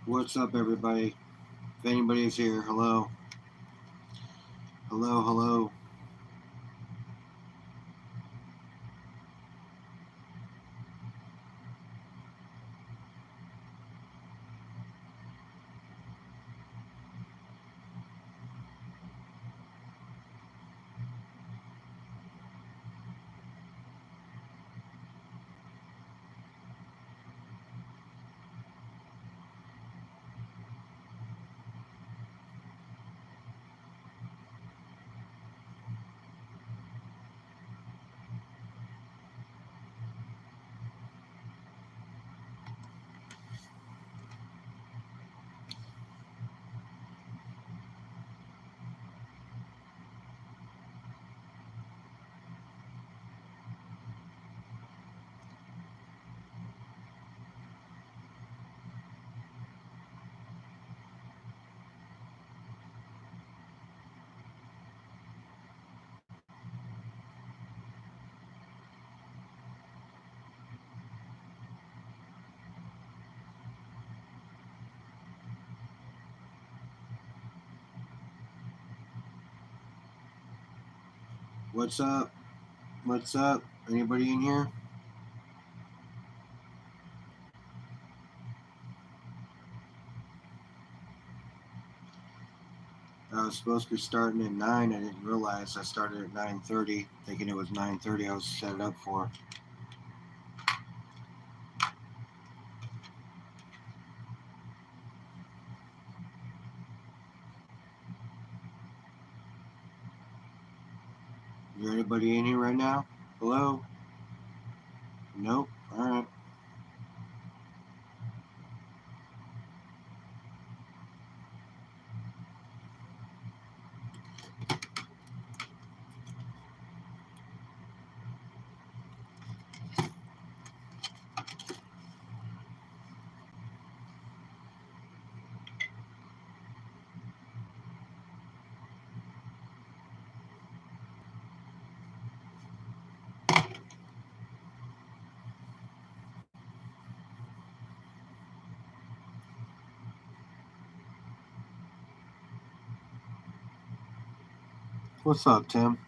What's up, everybody? If anybody's here, hello. Hello, hello. What's up? What's up? Anybody in here? I was supposed to be starting at 9. I didn't realize I started at 9:30, thinking it was 9:30 I was set it up for. Is there anybody in here right now? Hello? Nope. Alright. What's up, Tim?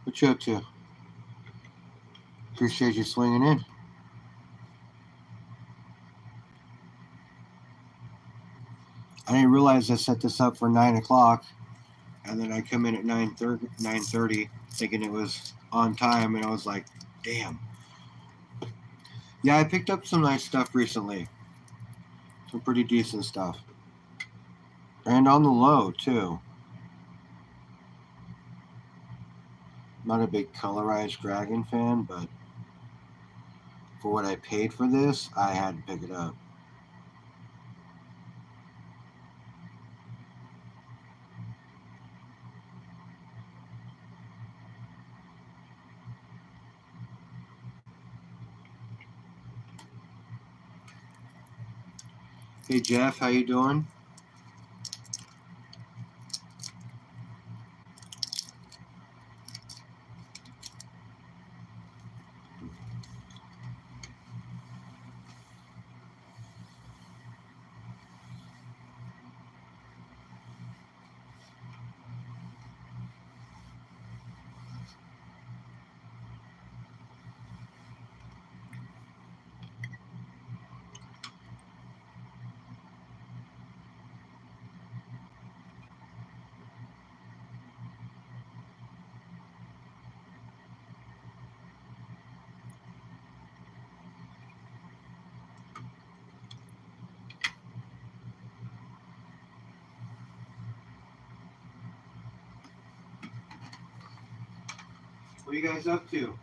What you up to? Appreciate you swinging in. I didn't realize I set this up for 9 o'clock, and then I come in at 9:30, thinking it was on time, and I was like, damn. Yeah, I picked up some nice stuff recently. Some pretty decent stuff. And on the low, too. Not a big colorized dragon fan, but for what I paid for this, I had to pick it up. Hey Jeff, how you doing? What are you guys up to?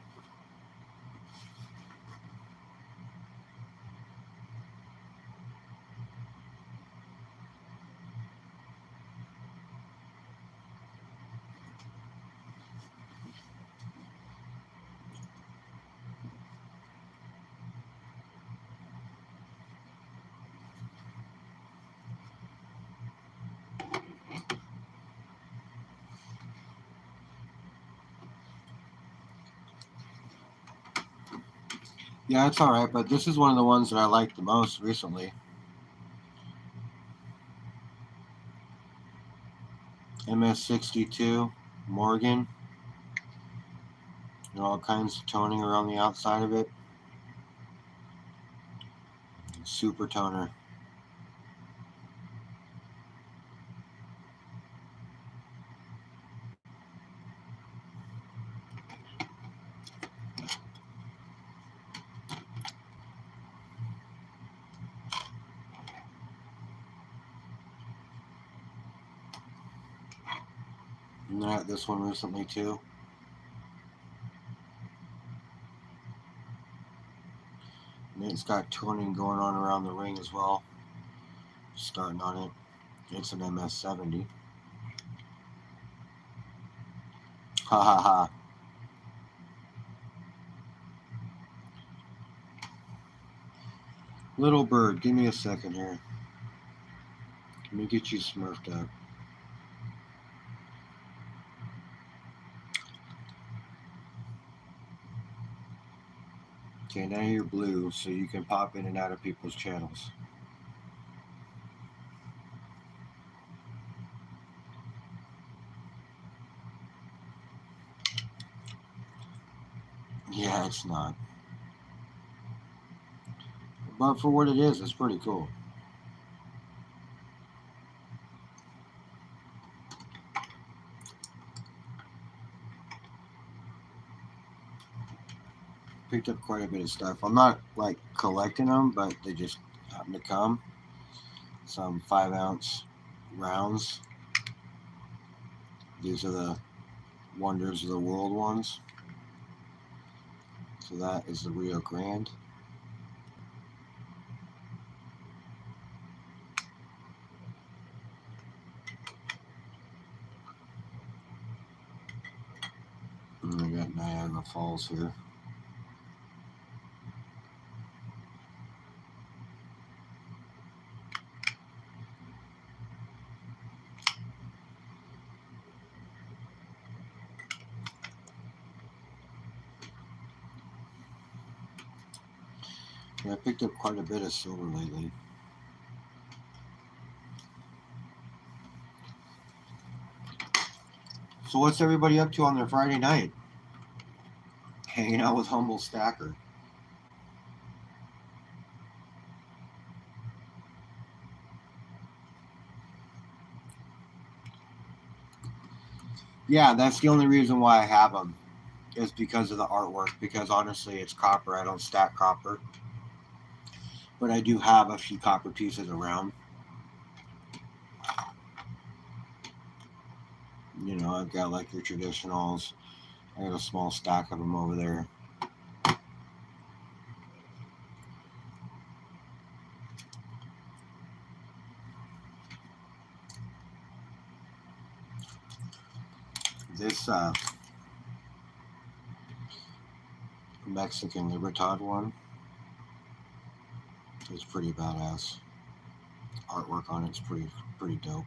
Yeah, it's alright, but this is one of the ones that I liked the most recently. MS62 Morgan. All kinds of toning around the outside of it. Super toner. And I got this one recently too. And it's got toning going on around the ring as well. Starting on it. It's an MS70. Ha ha ha. Little bird, give me a second here. Let me get you smurfed up. Okay, now you're blue, so you can pop in and out of people's channels. Yeah, it's not. But for what it is, it's pretty cool. Picked up quite a bit of stuff. I'm not like collecting them, but they just happen to come. Some 5-ounce rounds. These are the Wonders of the World ones. So that is the Rio Grande. And I got Niagara Falls here. Yeah, I picked up quite a bit of silver lately. So what's everybody up to on their Friday night? Hanging out with Humble Stacker. Yeah, that's the only reason why I have them, is because of the artwork. Because honestly, it's copper. I don't stack copper. But I do have a few copper pieces around. You know, I've got like your traditionals. I got a small stack of them over there. This Mexican Libertad one is pretty badass. Artwork on it's pretty dope.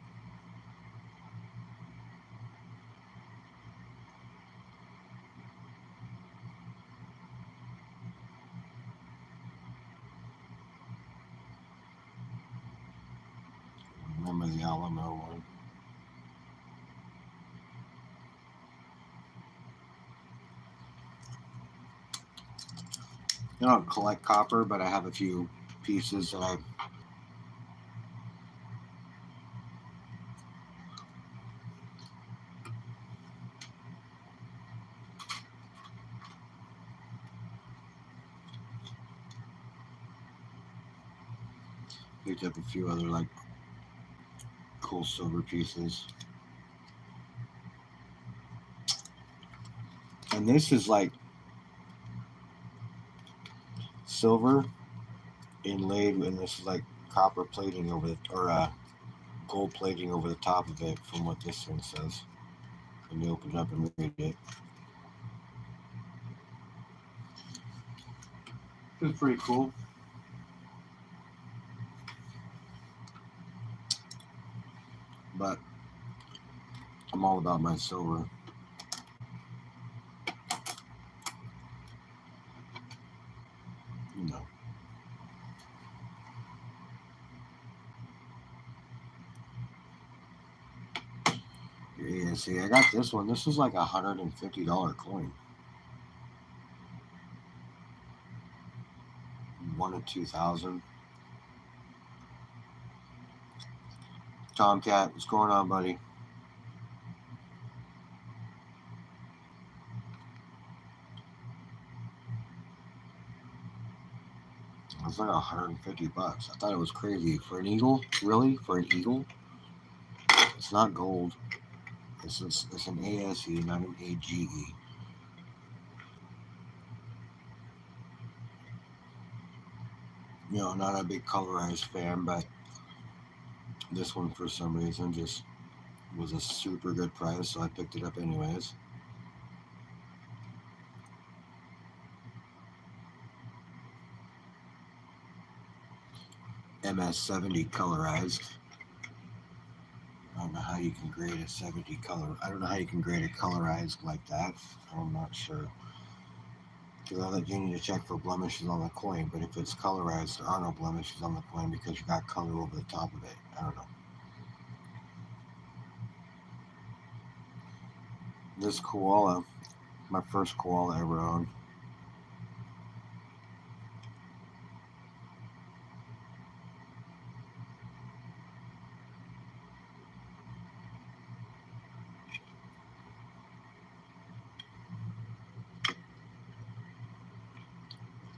Remember the Alamo one. I don't collect copper, but I have a few pieces that I picked up a few other like cool silver pieces. And this is like silver inlaid, and this is like copper plating over the, or gold plating over the top of it, from what this thing says. Let me open it up and read it. It's pretty cool. But I'm all about my silver. me see. I got this one. This is like $150 coin. 1 of 2,000. Tomcat, what's going on, buddy? It's like $150. I thought it was crazy for an eagle. Really, for an eagle? It's not gold. It's an ASE, not an AGE. You know, not a big colorized fan, but this one for some reason just was a super good price, so I picked it up anyways. MS70 colorized. I don't know how you can grade a 70 color. I don't know how you can grade a colorized like that. I'm not sure. Because I think you need to check for blemishes on the coin, but if it's colorized, there are no blemishes on the coin because you got color over the top of it. I don't know. This koala, my first koala ever owned.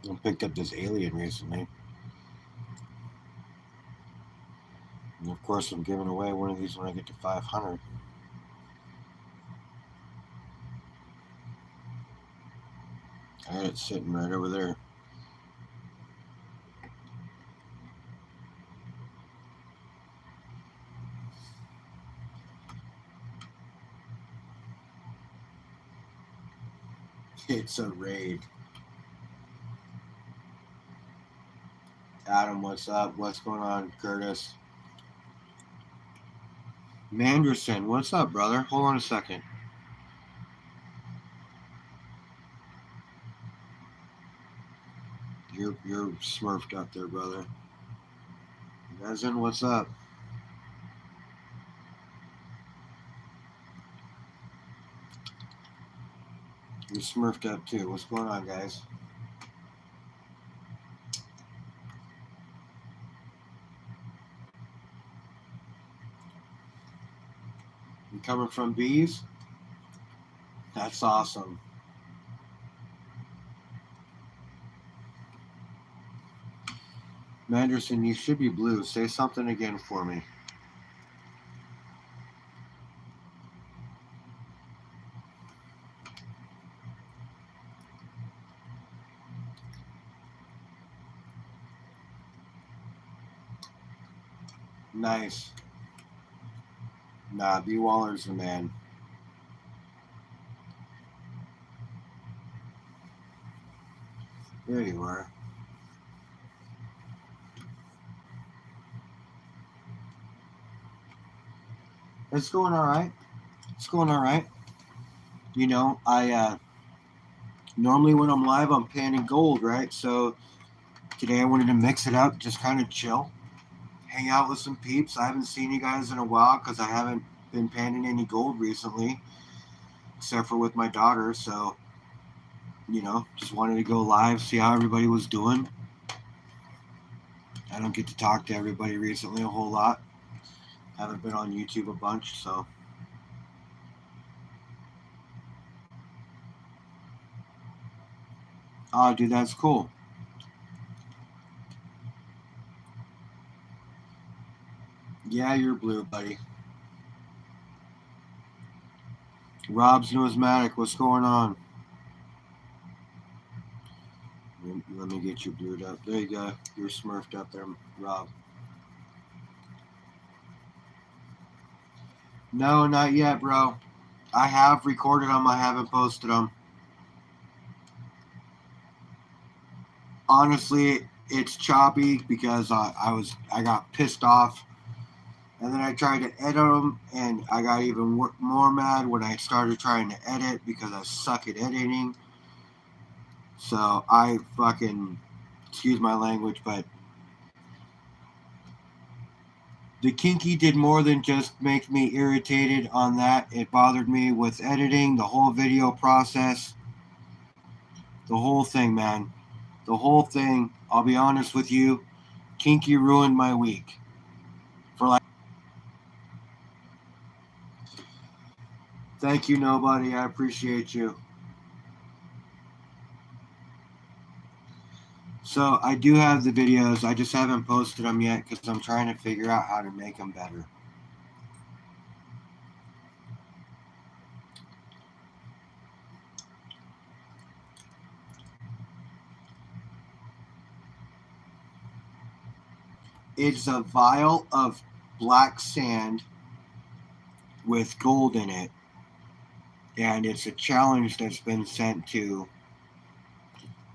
I picked up this alien recently. And of course, I'm giving away one of these when I get to 500. I had it sitting right over there. It's a raid. Adam, what's up? What's going on, Curtis? Manderson, what's up, brother? Hold on a second. You're smurfed up there, brother. Resin, what's up? You're smurfed up too. What's going on, guys? You coming from bees? That's awesome. Manderson, you should be blue. Say something again for me. Nice. Nah, B Waller's the man. There you are. It's going all right. It's going all right. You know, I normally when I'm live, I'm panning gold, right? So today I wanted to mix it up, just kind of chill, hang out with some peeps. I haven't seen you guys in a while because I haven't been panning any gold recently, except for with my daughter. So, you know, just wanted to go live, see how everybody was doing. I don't get to talk to everybody recently a whole lot. Haven't been on YouTube a bunch, so. Oh, dude, that's cool. Yeah, you're blue, buddy. Rob's Numismatic, what's going on? Let me get you blued up. There you go. You're smurfed up there, Rob. No, not yet, bro. I have recorded them. I haven't posted them. Honestly, it's choppy because I got pissed off, and then I tried to edit them, and I got even more mad when I started trying to edit because I suck at editing. So I fucking, excuse my language, but The kinky did more than just make me irritated on that. It bothered me with editing, the whole video process, the whole thing, man. The whole thing. I'll be honest with you. Kinky ruined my week. For like, thank you, nobody. I appreciate you. So I do have the videos. I just haven't posted them yet because I'm trying to figure out how to make them better. It's a vial of black sand with gold in it, and it's a challenge that's been sent to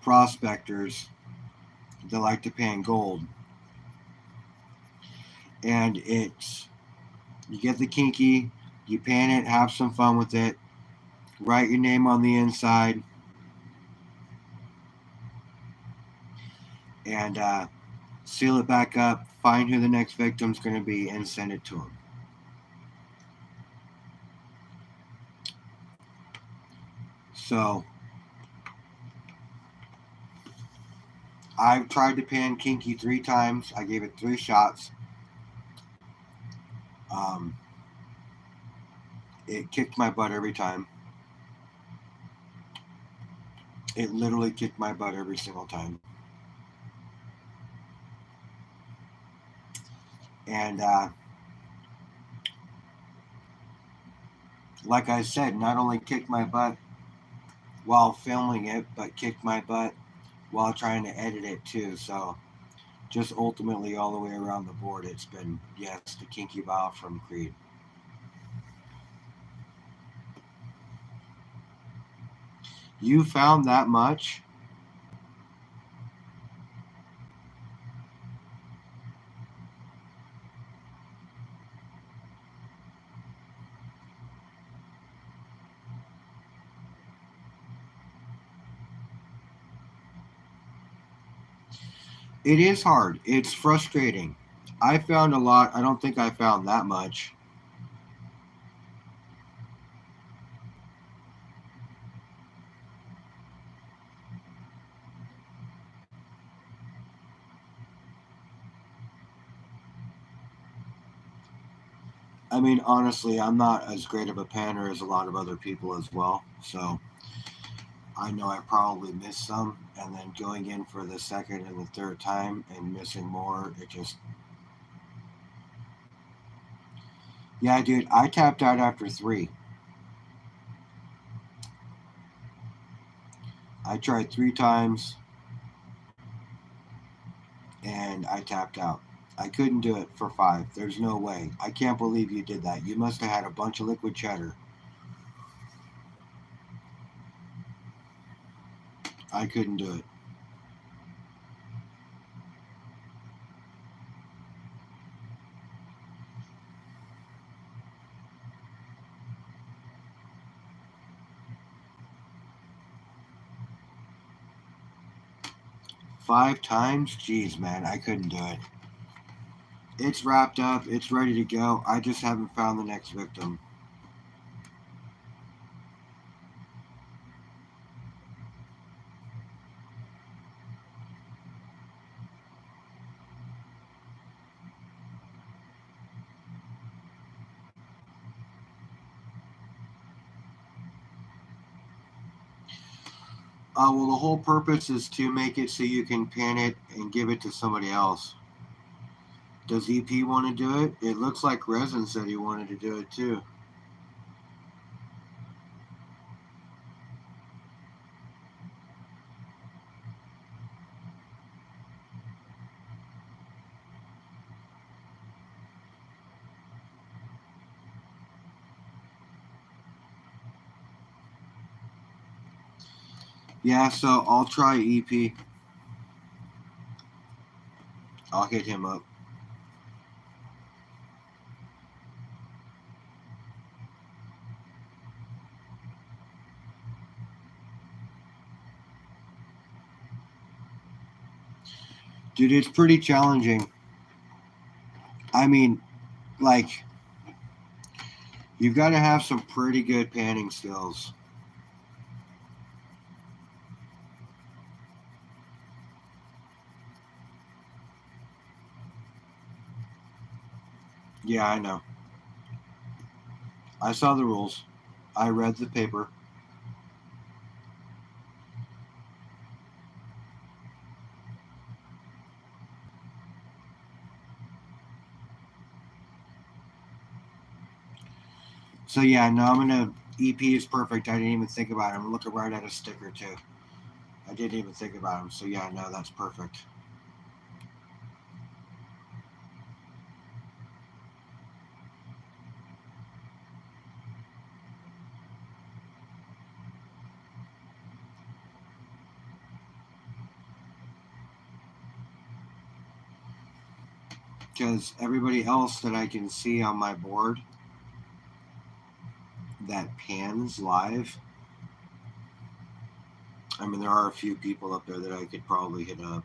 prospectors that like to pan gold. And it's, you get the kinky, you pan it, have some fun with it, write your name on the inside, and seal it back up, find who the next victim's going to be, and send it to them. So I've tried to pan kinky 3 times. I gave it 3 shots. It kicked my butt every time. It literally kicked my butt every single time. And like I said, not only kicked my butt while filming it, but kicked my butt while trying to edit it too. So just ultimately all the way around the board, it's been, yes, the kinky vial from Creed. You found that much? It is hard. It's frustrating. I found a lot. I don't think I found that much. I mean, honestly, I'm not as great of a panner as a lot of other people as well. So I know I probably missed some. And then going in for the second and the third time and missing more, it just. Yeah, dude, I tapped out after 3. I tried 3 times and I tapped out. I couldn't do it for 5. There's no way. I can't believe you did that. You must have had a bunch of liquid cheddar. I couldn't do it. Five times? Jeez, man, I couldn't do it. It's wrapped up. It's ready to go. I just haven't found the next victim. Well, the whole purpose is to make it so you can pan it and give it to somebody else. Does EP want to do it? It looks like Resin said he wanted to do it too. Yeah, so I'll try EP. I'll hit him up. Dude, it's pretty challenging. I mean, like, you've got to have some pretty good panning skills. Yeah, I know. I saw the rules. I read the paper. So yeah, no, I'm gonna. EP is perfect. I didn't even think about him. I'm looking right at a sticker too. I didn't even think about him. So yeah, no, that's perfect. Because everybody else that I can see on my board that pans live, I mean, there are a few people up there that I could probably hit up.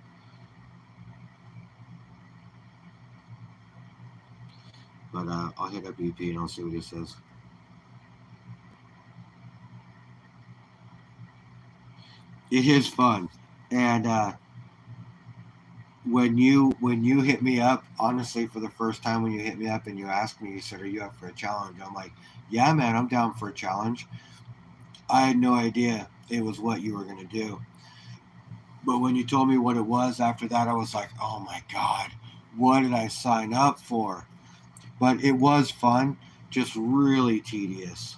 But I'll hit up EP and I'll see what he says. It is fun, and when you hit me up, honestly, for the first time when you hit me up and you asked me, you said, "Are you up for a challenge?" I'm like, "Yeah, man, I'm down for a challenge." I had no idea it was what you were gonna do, but when you told me what it was after that, I was like, "Oh my god, what did I sign up for?" But it was fun, just really tedious.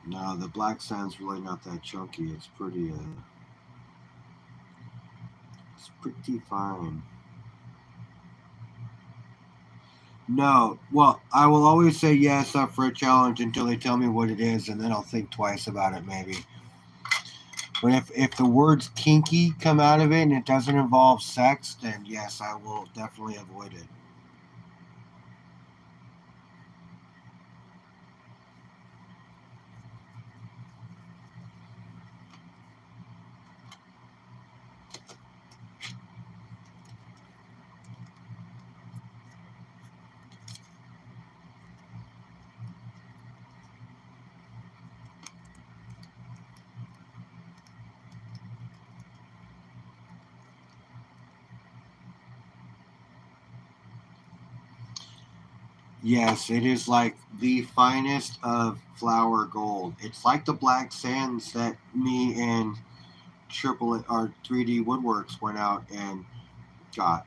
No, the black sand's really not that chunky. It's pretty fine. No, well, I will always say yes up for a challenge until they tell me what it is, and then I'll think twice about it, maybe. But if the words kinky come out of it and it doesn't involve sex, then yes, I will definitely avoid it. Yes, it is like the finest of flower gold. It's like the black sands that me and Triple or 3D Woodworks went out and got.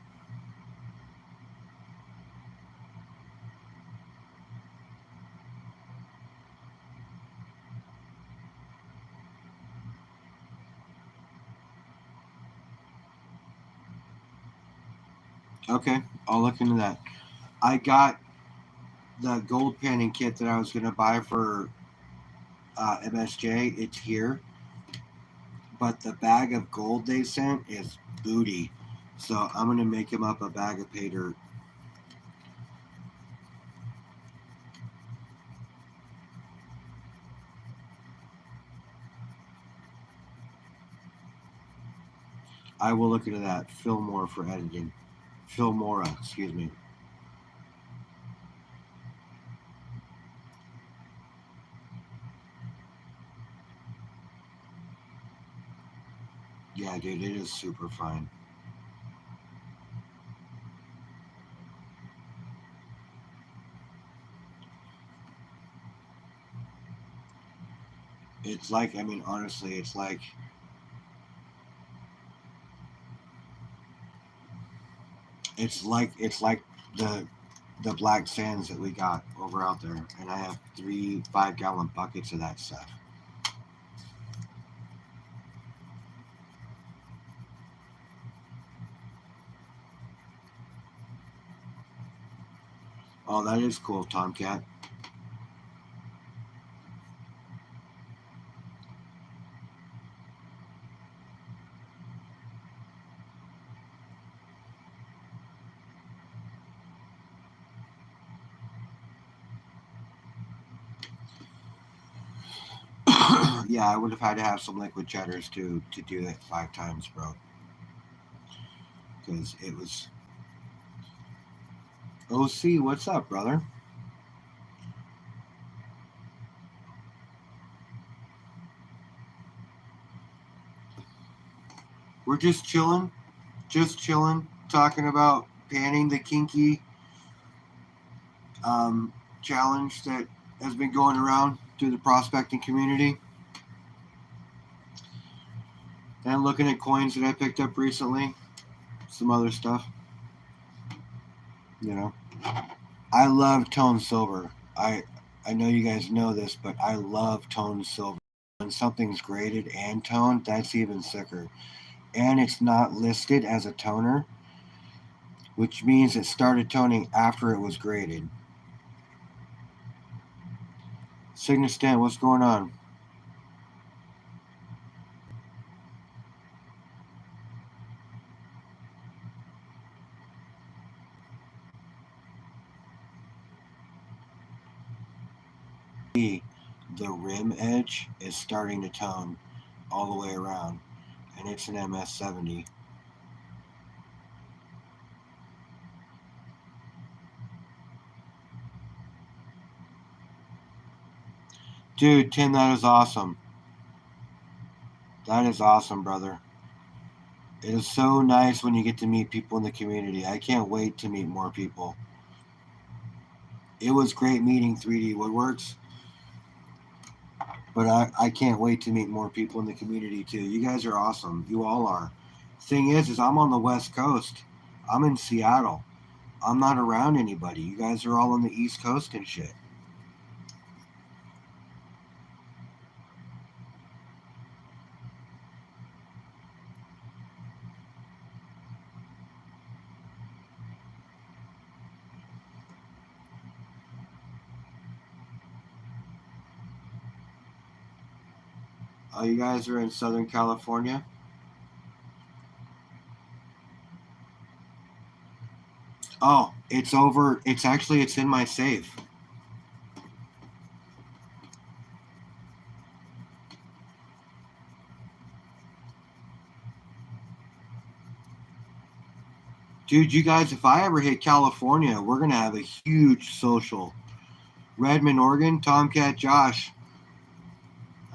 Okay, I'll look into that. I got the gold panning kit that I was going to buy for MSJ. It's here, but the bag of gold they sent is booty. So I'm going to make him up a bag of pay dirt. I will look into that. Fillmore for editing. Fillmora, excuse me. Yeah, dude, it is super fine. It's like, I mean, honestly, it's like the black sands that we got over out there, and I have 3 5-gallon buckets of that stuff. Oh, that is cool, Tomcat. Yeah, I would have had to have some liquid cheddars to do it 5 times, bro. Because it was OC. What's up, brother? We're just chilling, talking about panning the kinky um, challenge that has been going around through the prospecting community, and looking at coins that I picked up recently, some other stuff. You know, I love tone silver. I know you guys know this, but I love tone silver. When something's graded and toned, that's even sicker. And it's not listed as a toner, which means it started toning after it was graded. Cygnus Stan, what's going on? The rim edge is starting to tone all the way around, and it's an MS70. Dude, Tim, that is awesome. That is awesome, brother. It is so nice when you get to meet people in the community. I can't wait to meet more people. It was great meeting 3D Woodworks, but I can't wait to meet more people in the community too. You guys are awesome. You all are. Thing is I'm on the West Coast. I'm in Seattle. I'm not around anybody. You guys are all on the East Coast and shit. Oh, you guys are in Southern California? Oh, it's over. It's in my safe. Dude, you guys, if I ever hit California, we're going to have a huge social. Redmond, Oregon, Tomcat Josh.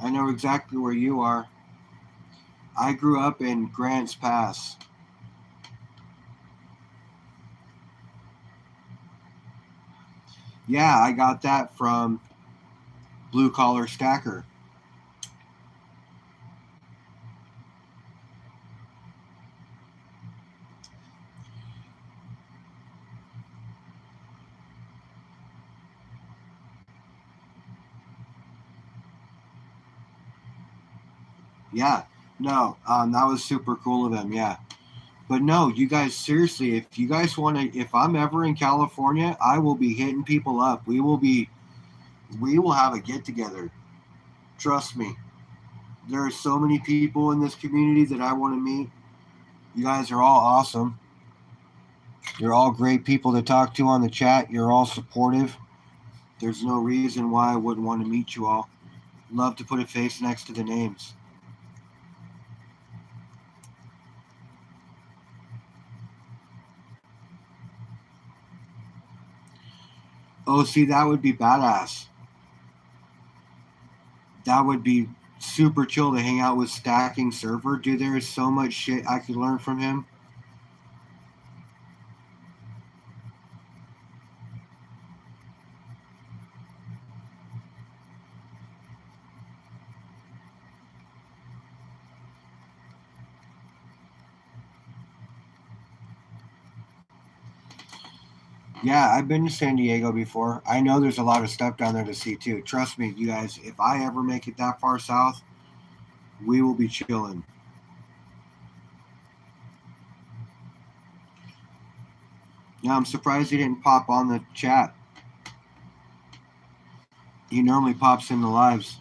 I know exactly where you are. I grew up in Grants Pass. Yeah, I got that from Blue Collar Stacker. Yeah, no, that was super cool of him. Yeah, but no, you guys, seriously, if you guys want to, if I'm ever in California, I will be hitting people up. We will have a get together. Trust me. There are so many people in this community that I want to meet. You guys are all awesome. You're all great people to talk to on the chat. You're all supportive. There's no reason why I wouldn't want to meet you all. Love to put a face next to the names. Oh, see, that would be badass. That would be super chill to hang out with Stacking Server. Dude, there is so much shit I could learn from him. Yeah, I've been to San Diego before. I know there's a lot of stuff down there to see too. Trust me, you guys, if I ever make it that far south, we will be chilling. Yeah, I'm surprised he didn't pop on the chat. He normally pops in the lives.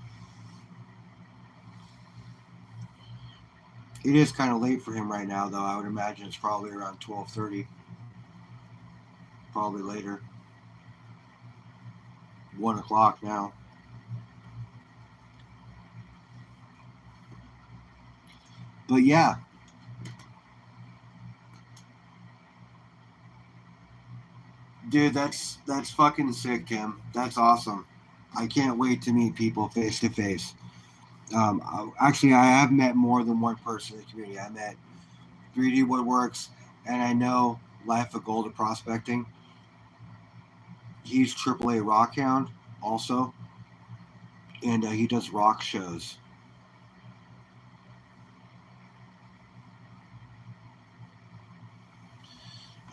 It is kind of late for him right now, though. I would imagine it's probably around 12:30, probably later. 1 o'clock now. But yeah, dude, that's fucking sick, Kim. That's awesome. I can't wait to meet people face to face. Actually, I have met more than one person in the community. I met 3D Woodworks, and I know Life of Gold at Prospecting. He's AAA Rock Hound also, and he does rock shows.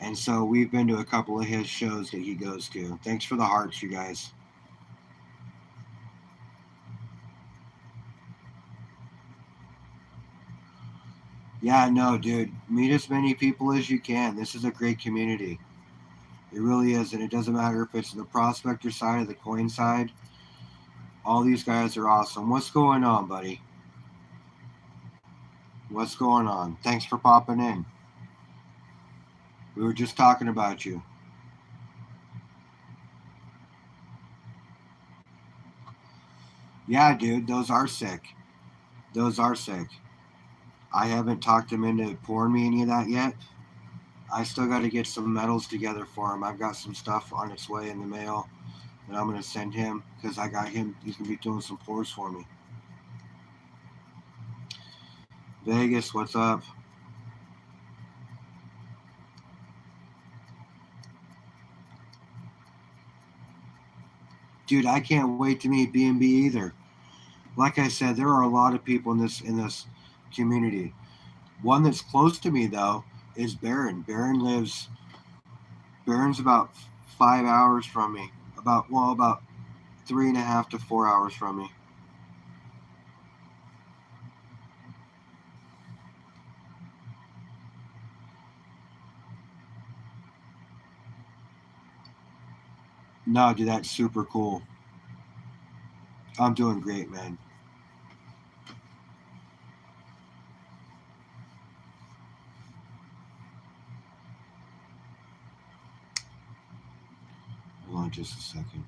And so we've been to a couple of his shows that he goes to. Thanks for the hearts, you guys. Yeah, no, dude. Meet as many people as you can. This is a great community. It really is, and it doesn't matter if it's the prospector side or the coin side. All these guys are awesome. What's going on, buddy? What's going on? Thanks for popping in. We were just talking about you. Yeah, dude, those are sick. Those are sick. I haven't talked him into pouring me any of that yet. I still got to get some medals together for him. I've got some stuff on its way in the mail that I'm going to send him because I got him. He's going to be doing some pours for me. Vegas, what's up? Dude, I can't wait to meet B&B either. Like I said, there are a lot of people in this community. One that's close to me though is Baron. Baron's about 5 hours from me. About 3.5 to 4 hours from me. No, dude, that's super cool. I'm doing great, man. Hold on just a second.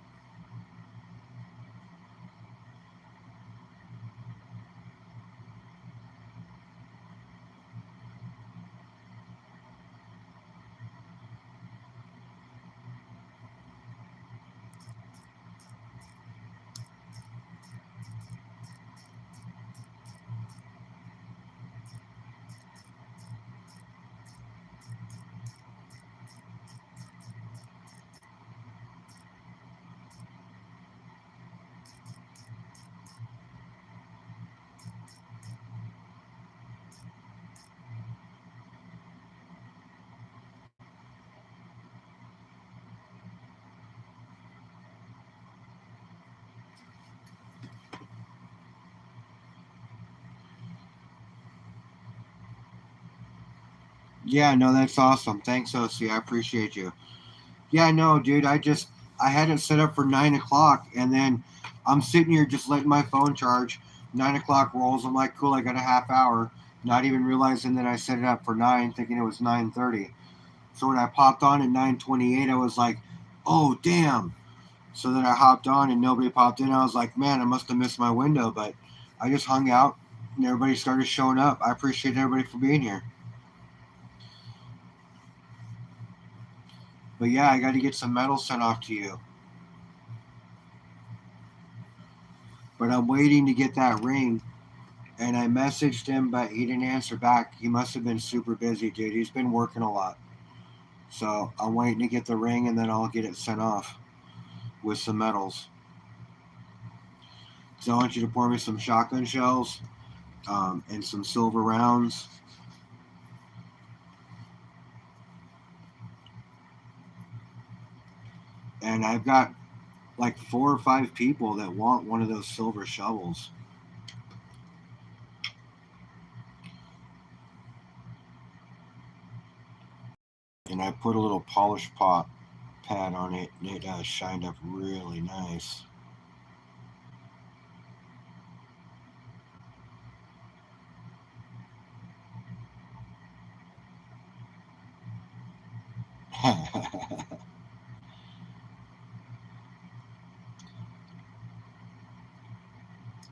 Yeah, no, that's awesome. Thanks, OC. I appreciate you. Yeah, no, dude. I had it set up for 9 o'clock, and then I'm sitting here just letting my phone charge. 9 o'clock rolls. I'm like, cool. I got a half hour. Not even realizing that I set it up for 9, thinking it was 9:30. So when I popped on at 9:28, I was like, oh damn. So then I hopped on and nobody popped in. I was like, man, I must have missed my window. But I just hung out and everybody started showing up. I appreciate everybody for being here. But yeah, I got to get some medals sent off to you. But I'm waiting to get that ring. And I messaged him, but he didn't answer back. He must have been super busy, dude. He's been working a lot. So I'm waiting to get the ring and then I'll get it sent off with some medals. So I want you to pour me some shotgun shells and some silver rounds. And I've got like 4 or 5 people that want one of those silver shovels. And I put a little polish pot pad on it, and it shined up really nice.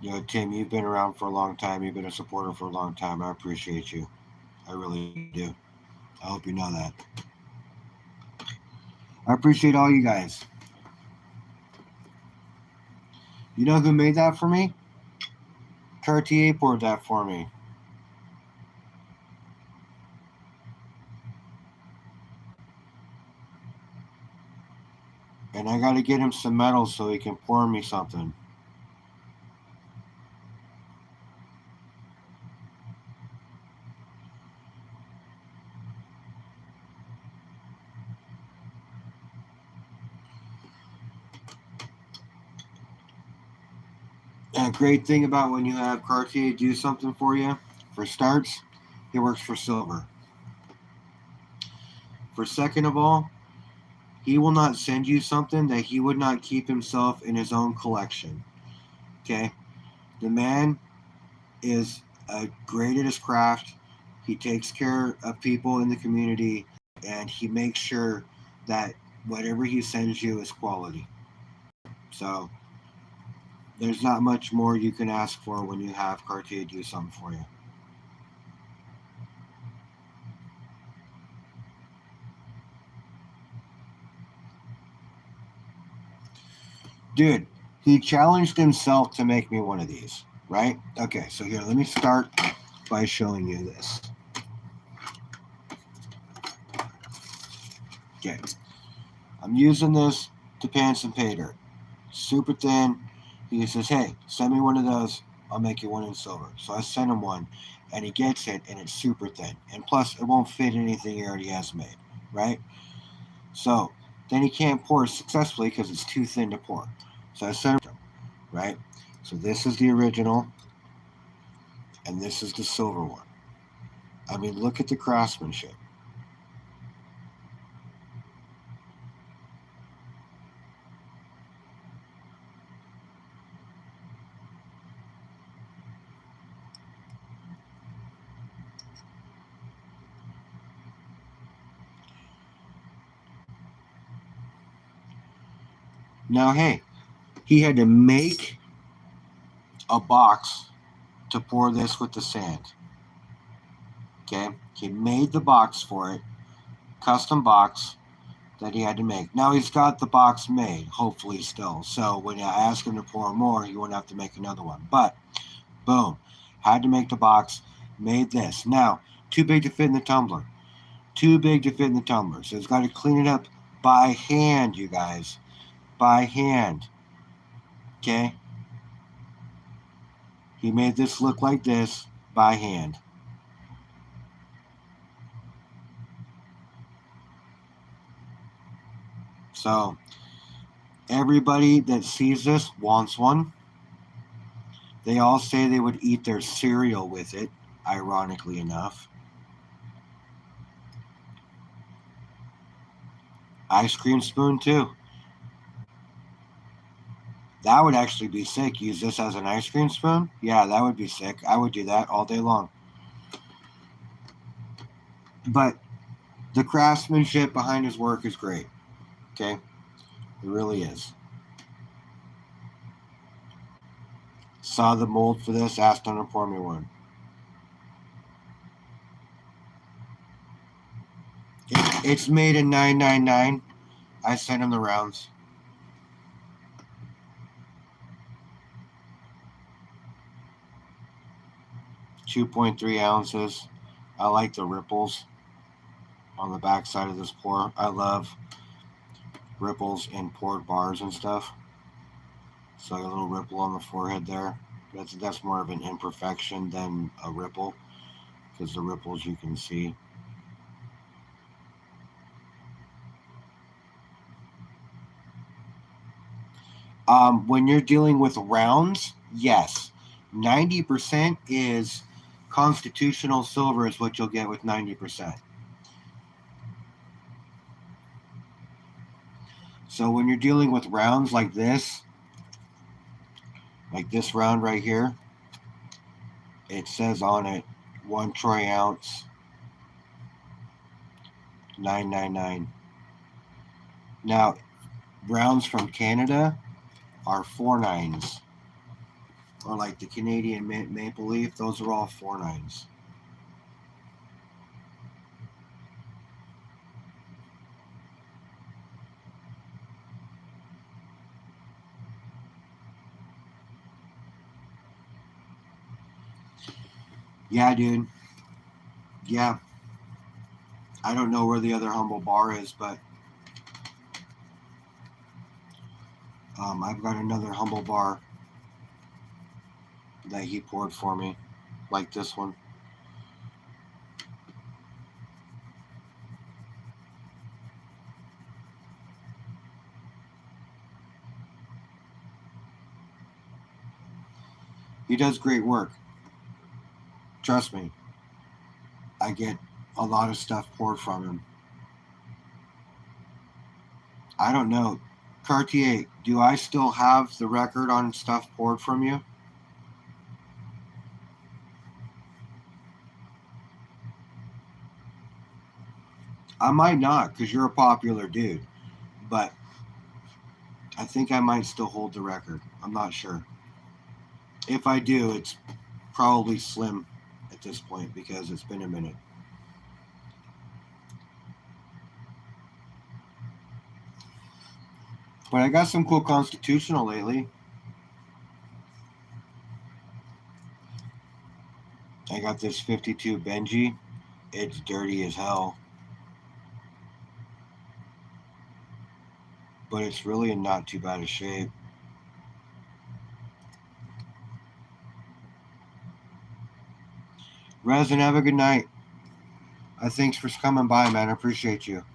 You know, Tim, you've been around for a long time. You've been a supporter for a long time. I appreciate you. I really do. I hope you know that. I appreciate all you guys. You know who made that for me? Cartier poured that for me. And I got to get him some metal so he can pour me something. And a great thing about when you have Cartier do something for you, for starts, he works for silver. For second of all, he will not send you something that he would not keep himself in his own collection. Okay? The man is great at his craft. He takes care of people in the community and he makes sure that whatever he sends you is quality. So there's not much more you can ask for when you have Cartier do something for you. Dude, he challenged himself to make me one of these, right? Okay, so here, let me start by showing you this. Okay, I'm using this to pan some pay dirt. Super thin. He says, hey, send me one of those. I'll make you one in silver. So I send him one, and he gets it, and it's super thin. And plus, it won't fit anything he already has made, right? So then he can't pour successfully because it's too thin to pour. So I sent him, right? So this is the original, and this is the silver one. I mean, look at the craftsmanship. Now, hey, he had to make a box to pour this with the sand. Okay, he made the box for it, custom box that he had to make. Now he's got the box made, hopefully still. So when I ask him to pour more, he won't have to make another one. But boom, had to make the box, made this. Now, too big to fit in the tumbler. Too big to fit in the tumbler. So he's got to clean it up by hand, you guys. By hand. Okay? He made this look like this by hand. So everybody that sees this wants one. They all say they would eat their cereal with it, ironically enough. Ice cream spoon, too. That would actually be sick. Use this as an ice cream spoon? Yeah, that would be sick. I would do that all day long. But the craftsmanship behind his work is great. Okay? It really is. Saw the mold for this, asked him to pour me one. It's made in 999. I sent him the rounds. .3 ounces. I like the ripples on the back side of this pour. I love ripples in poured bars and stuff. So a little ripple on the forehead there. That's more of an imperfection than a ripple, because the ripples you can see. When you're dealing with rounds, yes, 90% is constitutional silver is what you'll get with 90%. So when you're dealing with rounds like this round right here, it says on it 1 troy ounce, 999. Now, rounds from Canada are 4 nines. or like the Canadian maple leaf, those are all 4.9s. Yeah, dude. Yeah. I don't know where the other humble bar is, but I've got another humble bar that he poured for me, like this one. He does great work. Trust me. I get a lot of stuff poured from him. I don't know. Cartier, do I still have the record on stuff poured from you? I might not, because you're a popular dude. But I think I might still hold the record. I'm not sure. If I do, it's probably slim at this point because it's been a minute. But I got some cool constitutional lately. I got this 52 Benji. It's dirty as hell. But it's really in not too bad a shape. Resin, have a good night. Thanks for coming by, man. I appreciate you.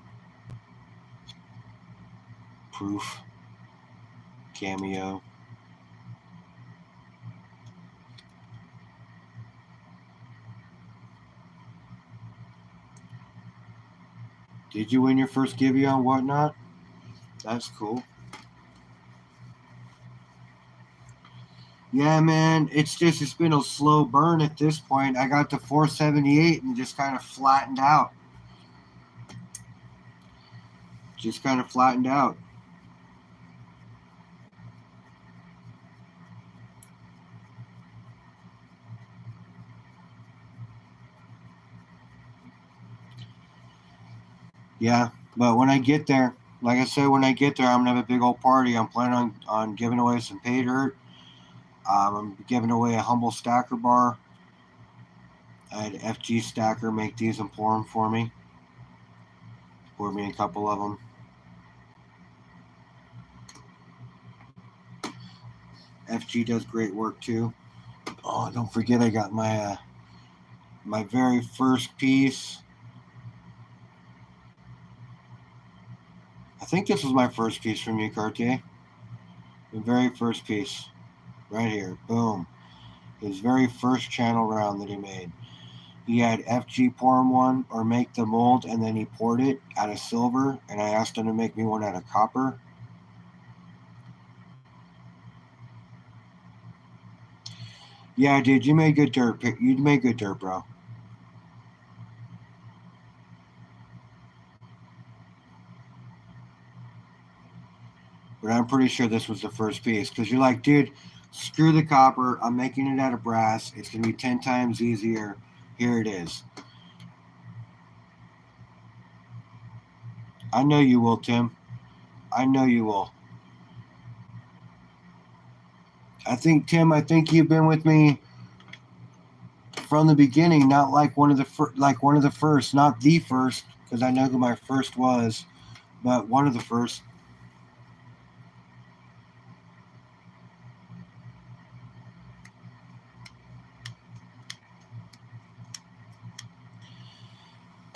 Proof. Cameo. Did you win your first giveaway on Whatnot? That's cool. Yeah, man. It's been a slow burn at this point. I got to 478 and just kind of flattened out. Just kind of flattened out. Yeah, but when I get there, like I said, when I get there, I'm gonna have a big old party. I'm planning on giving away some pay dirt. I'm giving away a humble stacker bar. I had FG Stacker make these and pour them for me. Pour me a couple of them. FG does great work too. Oh, don't forget I got my my very first piece. I think this was my first piece from you, Cartier. The very first piece. Right here. Boom. His very first channel round that he made. He had FG pour him one or make the mold, and then he poured it out of silver, and I asked him to make me one out of copper. Yeah, dude, you made good dirt. You made good dirt, bro. But I'm pretty sure this was the first piece because you're like, dude, screw the copper. I'm making it out of brass. It's gonna be 10 times easier. Here it is. I know you will, Tim. I know you will. Tim, I think you've been with me from the beginning, not like one of the first, not the first, because I know who my first was, but one of the first.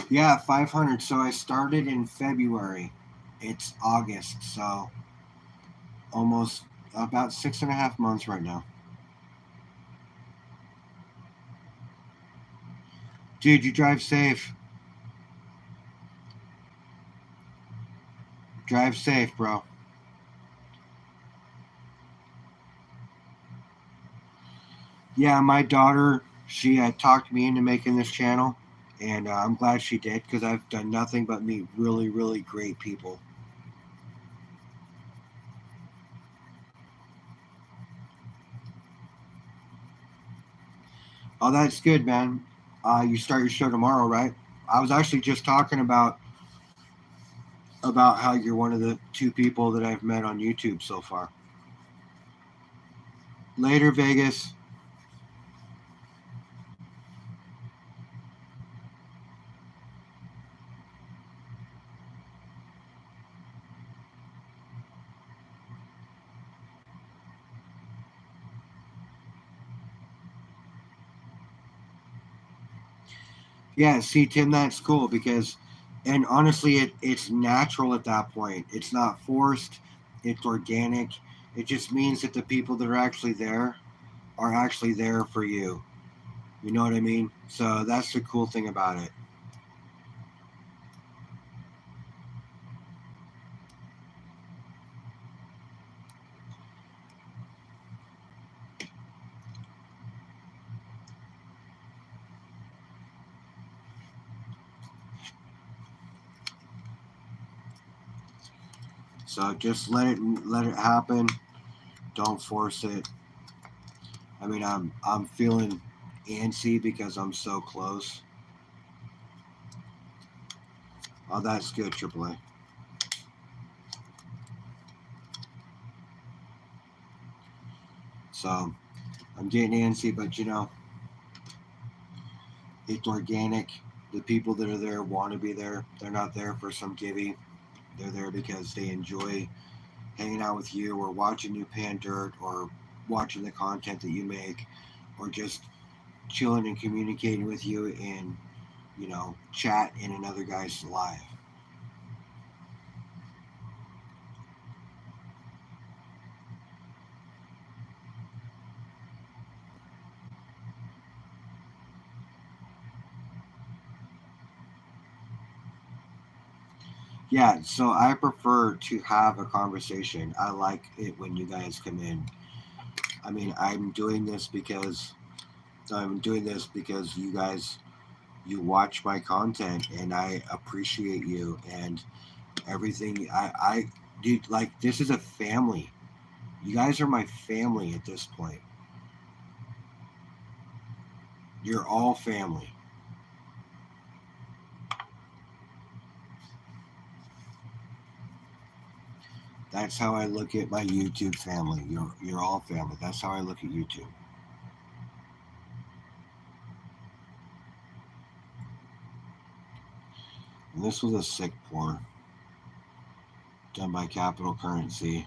Yeah, 500. So I started in February. It's August, so almost about 6.5 months right now. Dude, you drive safe. Drive safe, bro. Yeah, my daughter, she talked me into making this channel, and I'm glad she did because I've done nothing but meet really, really great people. Oh, that's good, man. You start your show tomorrow, right? I was actually just talking about how you're one of the two people that I've met on YouTube so far. Later, Vegas. Yeah, see, Tim, that's cool because, and honestly, it's natural at that point. It's not forced, it's organic. It just means that the people that are actually there for you. You know what I mean? So that's the cool thing about it. So just let it happen. Don't force it. I mean, I'm feeling antsy because I'm so close. Oh, that's good, AAA. So I'm getting antsy, but it's organic. The people that are there want to be there. They're not there for some giving. They're there because they enjoy hanging out with you or watching you pan dirt or watching the content that you make or just chilling and communicating with you in, chat in another guy's live. Yeah, so I prefer to have a conversation. I like it when you guys come in. I mean, I'm doing this because you watch my content and I appreciate you and everything. I dude, like this is a family. You guys are my family at this point. You're all family. That's how I look at my YouTube family. You're all family. That's how I look at YouTube. And this was a sick pour done by Capital Currency.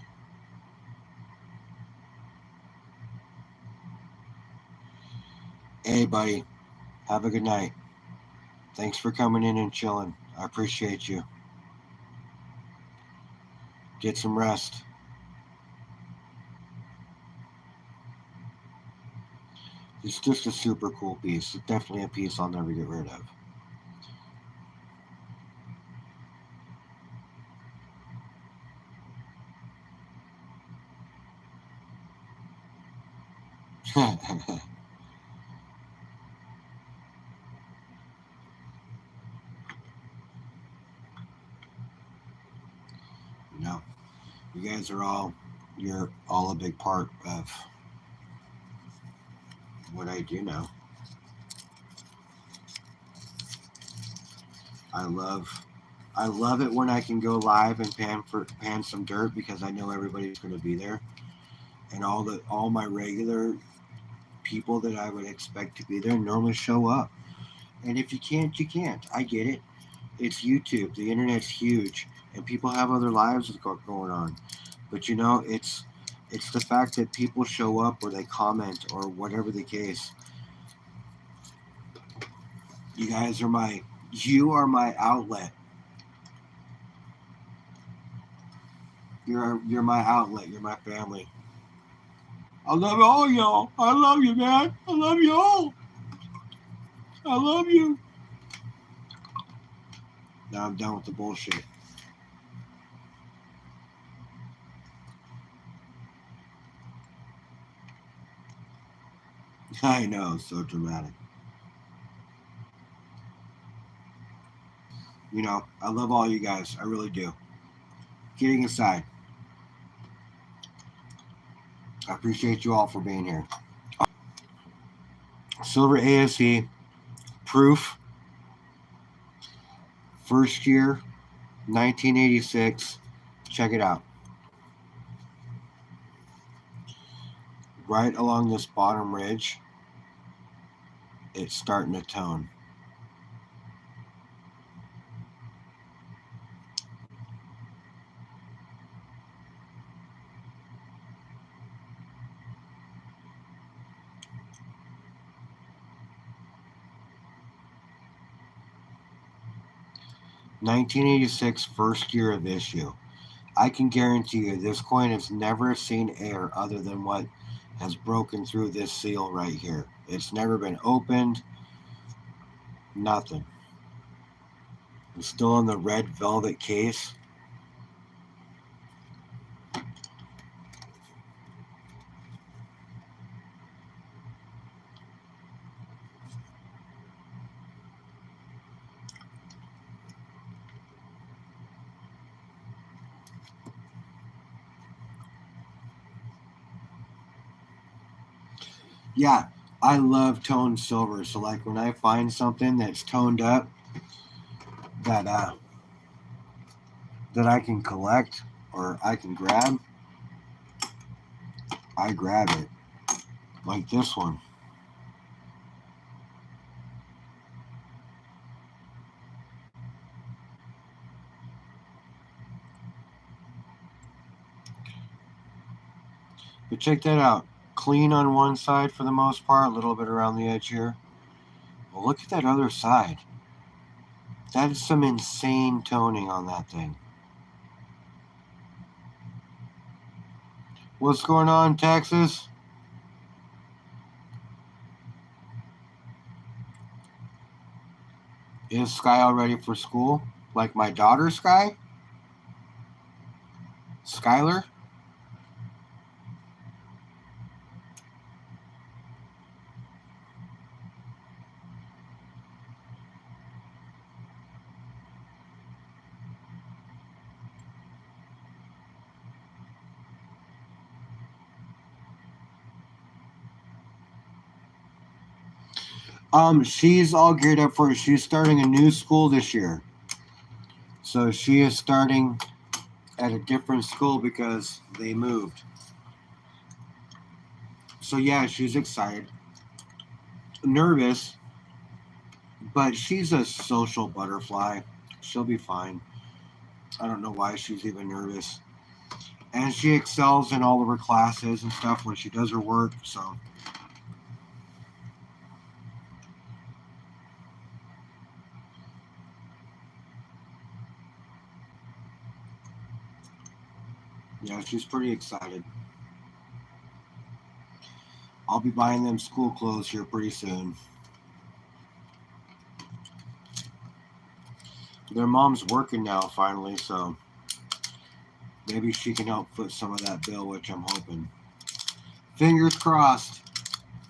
Hey, buddy, have a good night. Thanks for coming in and chilling. I appreciate you. Get some rest. It's just a super cool piece. It's definitely a piece I'll never get rid of. you know, you guys you're all a big part of what I do now. I love I love it when I can go live and pan some dirt because I know everybody's going to be there, and all my regular people that I would expect to be there normally show up. And if you can't, you can't. I get it. It's YouTube. The internet's huge, and people have other lives going on. But it's the fact that people show up or they comment or whatever the case. You guys are my outlet. You're my outlet. You're my family. I love all y'all. I love you, man. I love you all. I love you. Now I'm done with the bullshit. I know, so dramatic. I love all you guys. I really do. Kidding aside, I appreciate you all for being here. Silver ASE, proof, first year, 1986. Check it out. Right along this bottom ridge, it's starting to tone. $1986 first year of issue. I can guarantee you this coin has never seen air other than what has broken through this seal right here. It's never been opened. Nothing. It's still in the red velvet case. Yeah, I love toned silver. So like when I find something that's toned up that that I can collect or I can grab, I grab it. Like this one. But check that out. Clean on one side for the most part, a little bit around the edge here. Well, look at that other side. That is some insane toning on that thing. What's going on, Texas? Is Sky all ready for school? Like my daughter, Sky? Skylar? She's all geared up for it. She's starting a new school this year. So she is starting at a different school because they moved. So yeah, she's excited. Nervous, but she's a social butterfly. She'll be fine. I don't know why she's even nervous. And she excels in all of her classes and stuff when she does her work, so yeah, she's pretty excited. I'll be buying them school clothes here pretty soon. Their mom's working now finally, so maybe she can help foot some of that bill, which I'm hoping. Fingers crossed.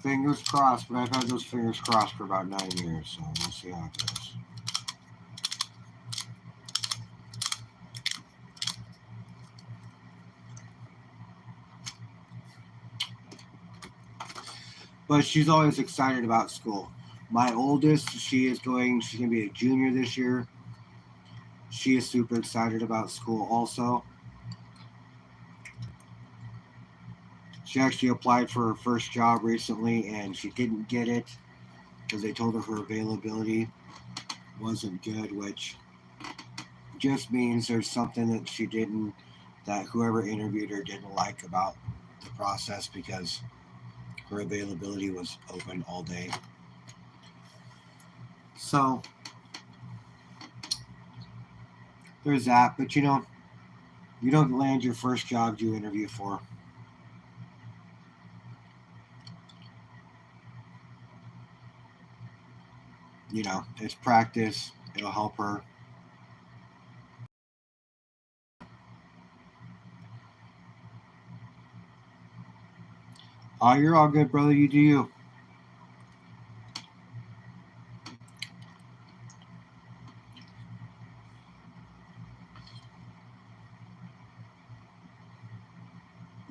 Fingers crossed, but I've had those fingers crossed for about 9 years, so we'll see how it goes. But she's always excited about school. My oldest, she's going to be a junior this year. She is super excited about school also. She actually applied for her first job recently and she didn't get it because they told her availability wasn't good, which just means there's something that whoever interviewed her didn't like about the process because her availability was open all day. So there's that, but you don't land your first job you interview for. It's practice. It'll help her. Oh, you're all good, brother. You do you.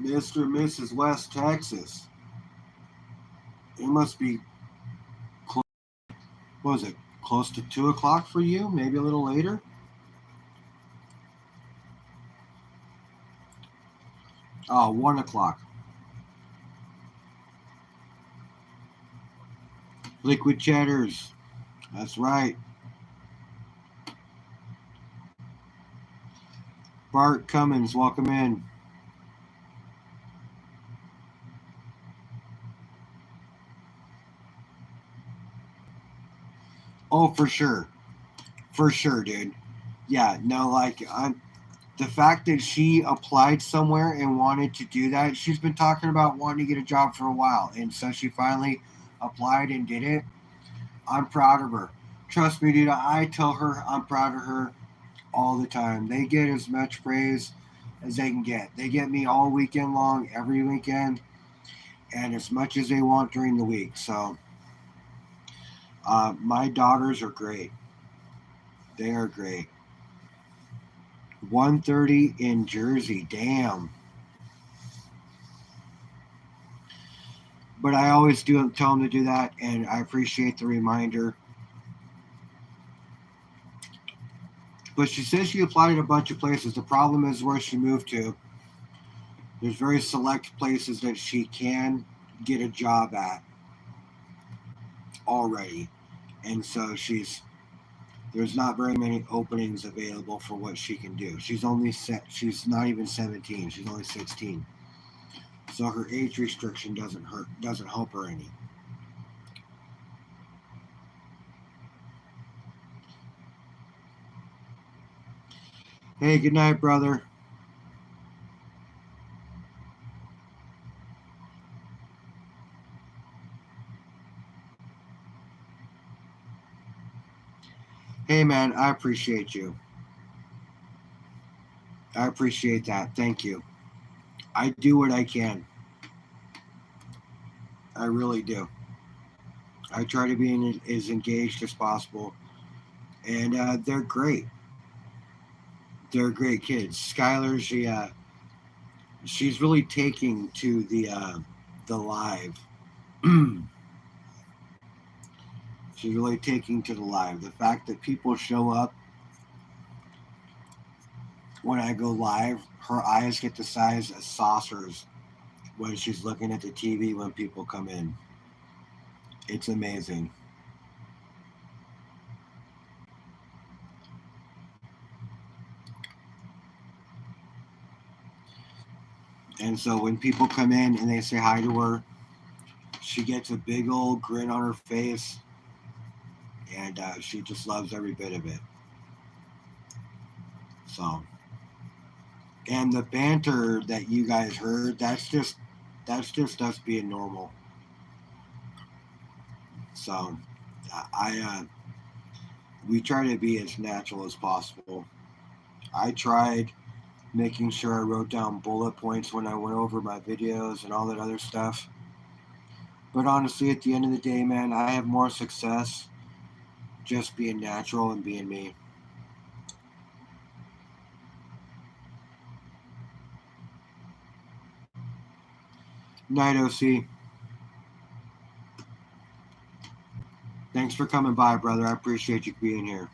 Mr. and Mrs. West Texas. It must be What was it? Close to 2 o'clock for you? Maybe a little later? Oh, 1 o'clock. Liquid cheddars. That's right. Bart Cummins, welcome in. Oh, for sure. For sure, dude. Yeah, no, like, the fact that she applied somewhere and wanted to do that, she's been talking about wanting to get a job for a while. And so she finally applied and did it. I'm proud of her. Trust me, dude, I tell her I'm proud of her all the time. They get as much praise as they can get. They get me all weekend long, every weekend, and as much as they want during the week. So, my daughters are great. They are great. 1:30 in Jersey. Damn. But I always do tell them to do that, and I appreciate the reminder. But she says she applied at a bunch of places. The problem is where she moved to. There's very select places that she can get a job at already, and so there's not very many openings available for what she can do. She's not even 17. She's only 16. So her age restriction doesn't help her any. Hey, good night, brother. Hey, man, I appreciate you. I appreciate that. Thank you. I do what I can. I really do. I try to be as engaged as possible, and they're great. They're great kids. Skylar, she's really taking to the live. She's really taking to the live. The fact that people show up when I go live, her eyes get the size of saucers when she's looking at the TV when people come in. It's amazing. And so when people come in and they say hi to her, she gets a big old grin on her face, and she just loves every bit of it. So, and the banter that you guys heard, that's just us being normal. So, I we try to be as natural as possible. I tried making sure I wrote down bullet points when I went over my videos and all that other stuff. But honestly, at the end of the day, man, I have more success just being natural and being me. Night, OC. Thanks for coming by, brother. I appreciate you being here.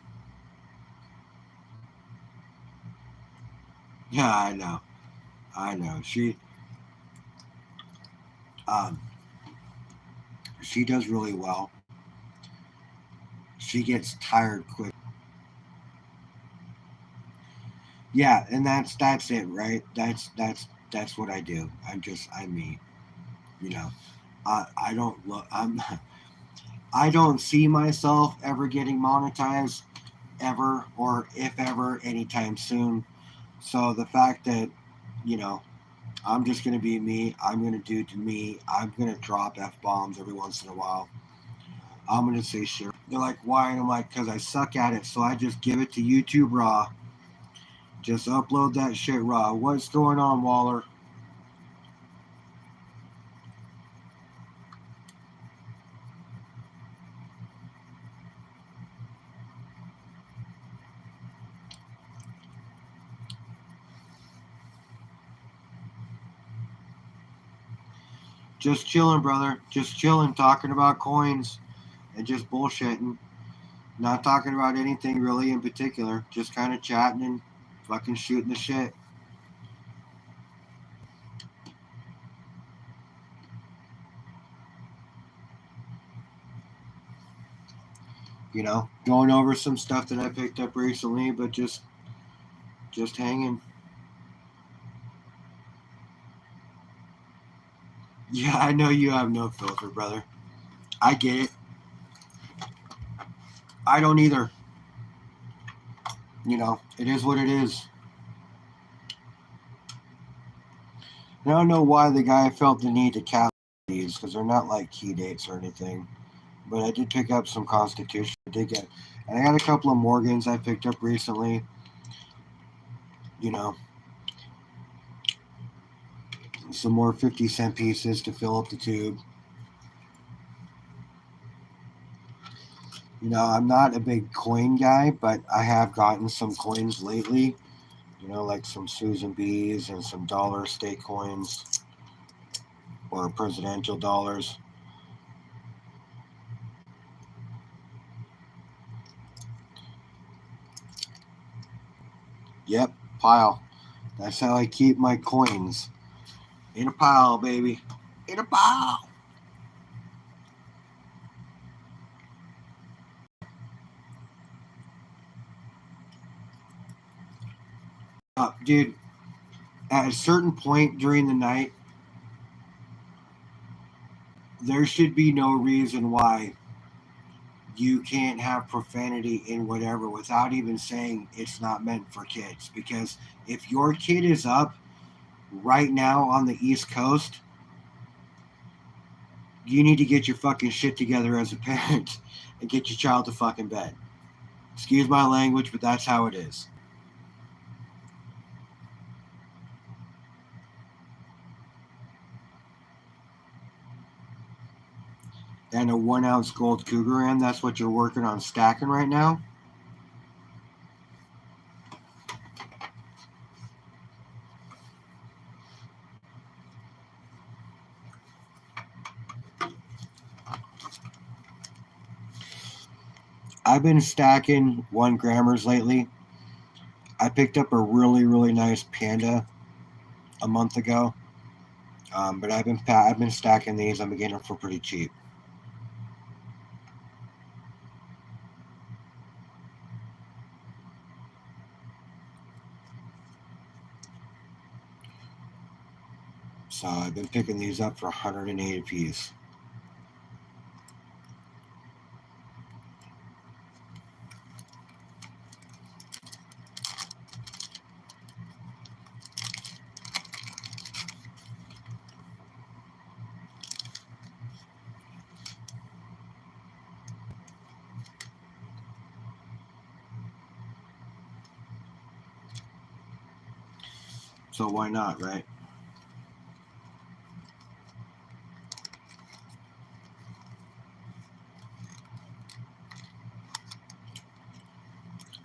Yeah, I know. I know. Um, she does really well. She gets tired quick. Yeah, and that's it, right? That's what I do. I'm me. You know, I don't look. I don't see myself ever getting monetized ever or if ever anytime soon. So the fact that you know I'm just gonna be me. I'm gonna do to me. I'm gonna drop f bombs every once in a while. I'm gonna say shit. They're like, why? And I'm like, because I suck at it. So I just give it to YouTube raw. Just upload that shit raw. What's going on, Waller? Just chilling, brother. Just chilling, talking about coins and just bullshitting. Not talking about anything really in particular. Just kind of chatting and fucking shooting the shit. You know, going over some stuff that I picked up recently, but just hanging. Yeah, I know you have no filter, brother. I get it. I don't either. You know, it is what it is. I don't know why the guy felt the need to cap these because they're not like key dates or anything. But I did pick up some Constitution. I did get, and I got a couple of Morgans I picked up recently. You know, some more 50-cent pieces to fill up the tube. You know, I'm not a big coin guy, but I have gotten some coins lately. You know, like some Susan B's and some dollar state coins or presidential dollars. Yep, pile. That's how I keep my coins. In a pile, baby. In a pile. Dude, at a certain point during the night, there should be no reason why you can't have profanity in whatever without even saying it's not meant for kids. Because if your kid is up right now on the East Coast, you need to get your fucking shit together as a parent and get your child to fucking bed. Excuse my language, but that's how it is. And a 1 ounce gold cougar in, that's what you're working on stacking right now? I've been stacking 1 grammers lately. I picked up a really, really nice panda a month ago. But I've been stacking these. I'm getting them for pretty cheap. So I've been picking these up for 108 a piece. So why not, right?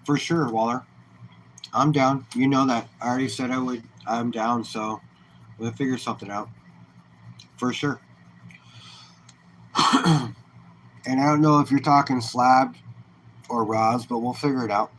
For sure, Waller. I'm down. You know that. I already said I would. I'm down, so we'll figure something out. For sure. And I don't know if you're talking slab or Roz, but we'll figure it out.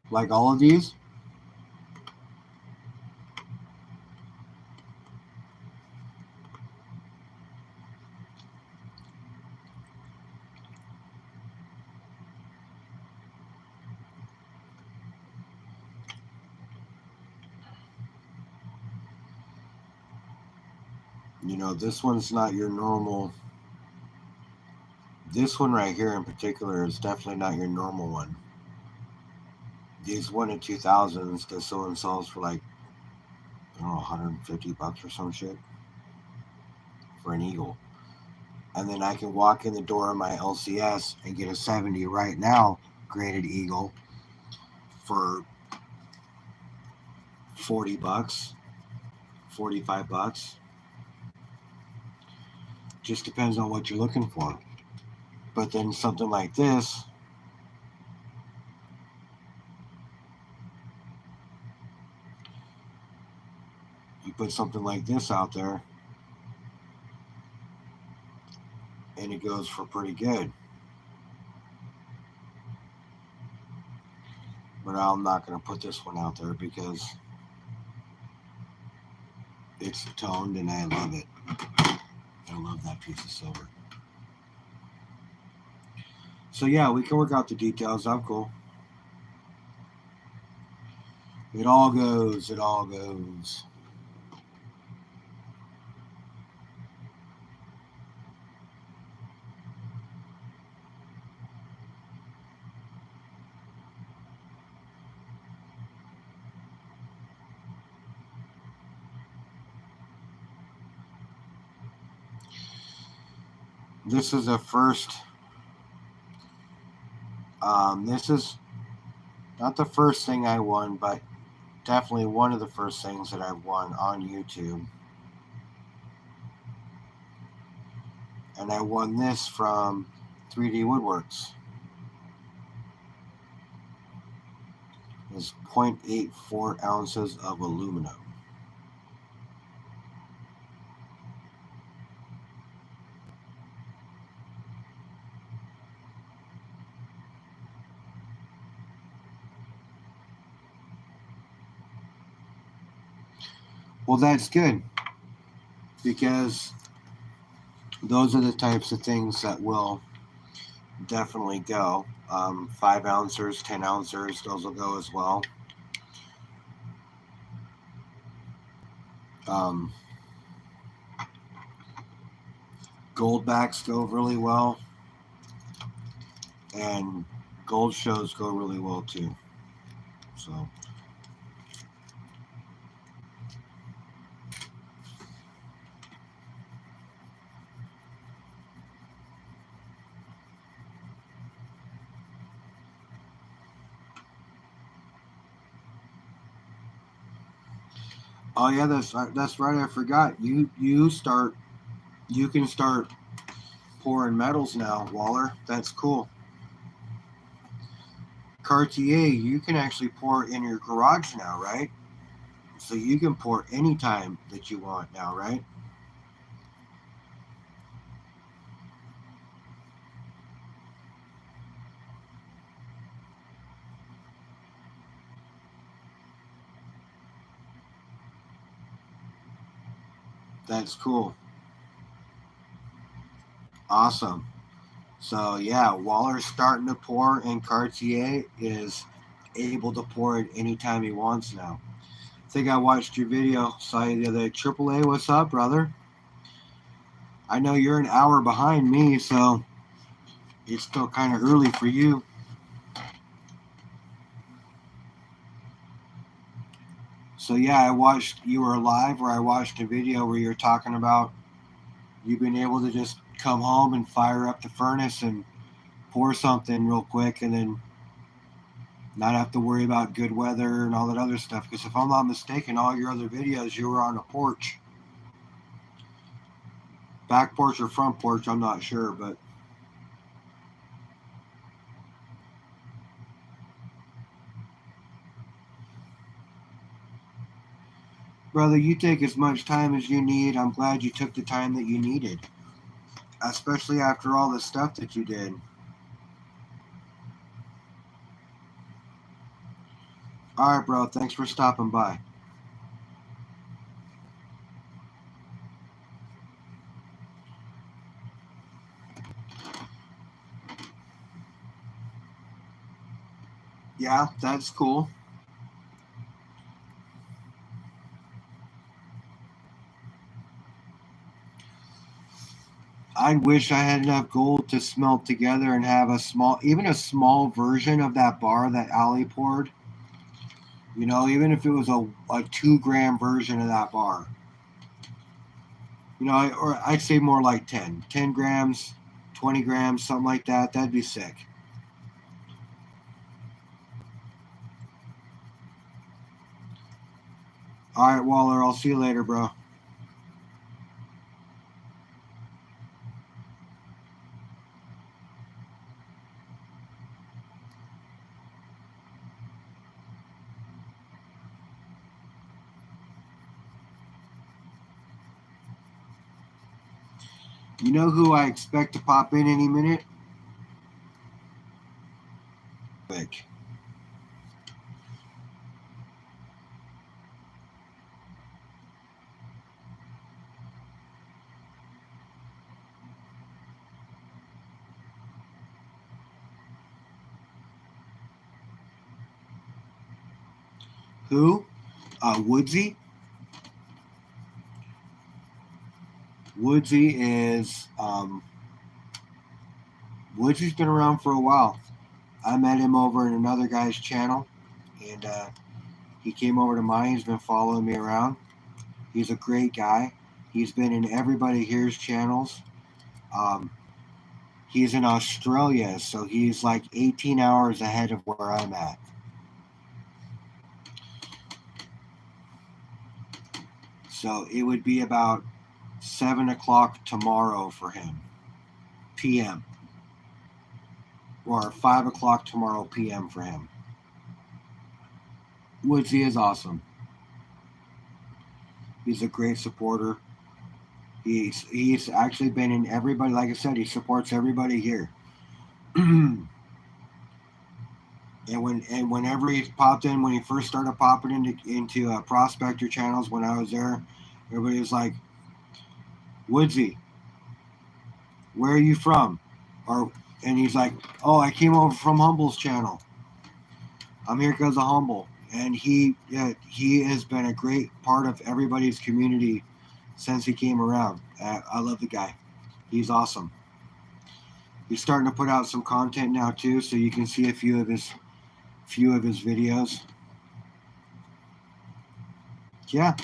Like all of these. You know, this one's not your normal. This one right here in particular is definitely not your normal one. These 1 in 2000s that someone sells for like, I don't know, $150 or some shit for an eagle. And then I can walk in the door of my LCS and get a 70 right now graded eagle for $40, $45. Just depends on what you're looking for. But then something like this, you put something like this out there, and it goes for pretty good. But I'm not going to put this one out there because it's toned and I love it. I love that piece of silver. So yeah, we can work out the details. I'm cool. It all goes. It all goes. This is a first. This is not the first thing I won, but definitely one of the first things that I've won on YouTube. And I won this from 3D Woodworks. It's 0.84 ounces of aluminum. Well, that's good, because those are the types of things that will definitely go. 5 ounces, 10 ounces, those will go as well. Gold backs go really well, and gold shows go really well too. So oh yeah, that's right. I forgot. You can start pouring metals now, Waller. That's cool. Cartier, you can actually pour in your garage now, right? So you can pour anytime that you want now, right? That's cool. Awesome. So yeah, Waller's starting to pour, and Cartier is able to pour it anytime he wants now. I think I watched your video, saw you the other day. AAA, what's up, brother? I know you're an hour behind me, so it's still kind of early for you. So yeah, I watched, you were live, or I watched a video where you're talking about you've been able to just come home and fire up the furnace and pour something real quick, and then not have to worry about good weather and all that other stuff. Because if I'm not mistaken, all your other videos, you were on a porch. Back porch or front porch, I'm not sure, but brother, you take as much time as you need. I'm glad you took the time that you needed, especially after all the stuff that you did. All right, bro. Thanks for stopping by. Yeah, that's cool. I wish I had enough gold to smelt together and have even a small version of that bar that Ali poured. You know, even if it was a 2 gram version of that bar. You know, or I'd say more like 10 grams, 20 grams, something like that. That'd be sick. All right, Waller, I'll see you later, bro. You know who I expect to pop in any minute? Quick. Who? Woodsy. Woodsy is Woodsy's been around for a while. I met him over in another guy's channel, and he came over to mine. He's been following me around. He's a great guy. He's been in everybody here's channels. Um, he's in Australia, so he's like 18 hours ahead of where I'm at. So it would be about 7 o'clock tomorrow for him, p.m. Or 5 o'clock tomorrow, p.m. for him. Woodsy is awesome. He's a great supporter. He's actually been in everybody. Like I said, he supports everybody here. and whenever he popped in, when he first started popping into prospector channels, when I was there, everybody was like, "Woodsy, where are you from?" And he's like, "Oh, I came over from Humble's channel. I'm here because of Humble." And he has been a great part of everybody's community since he came around. I love the guy. He's awesome. He's starting to put out some content now too, so you can see a few of his videos. Yeah,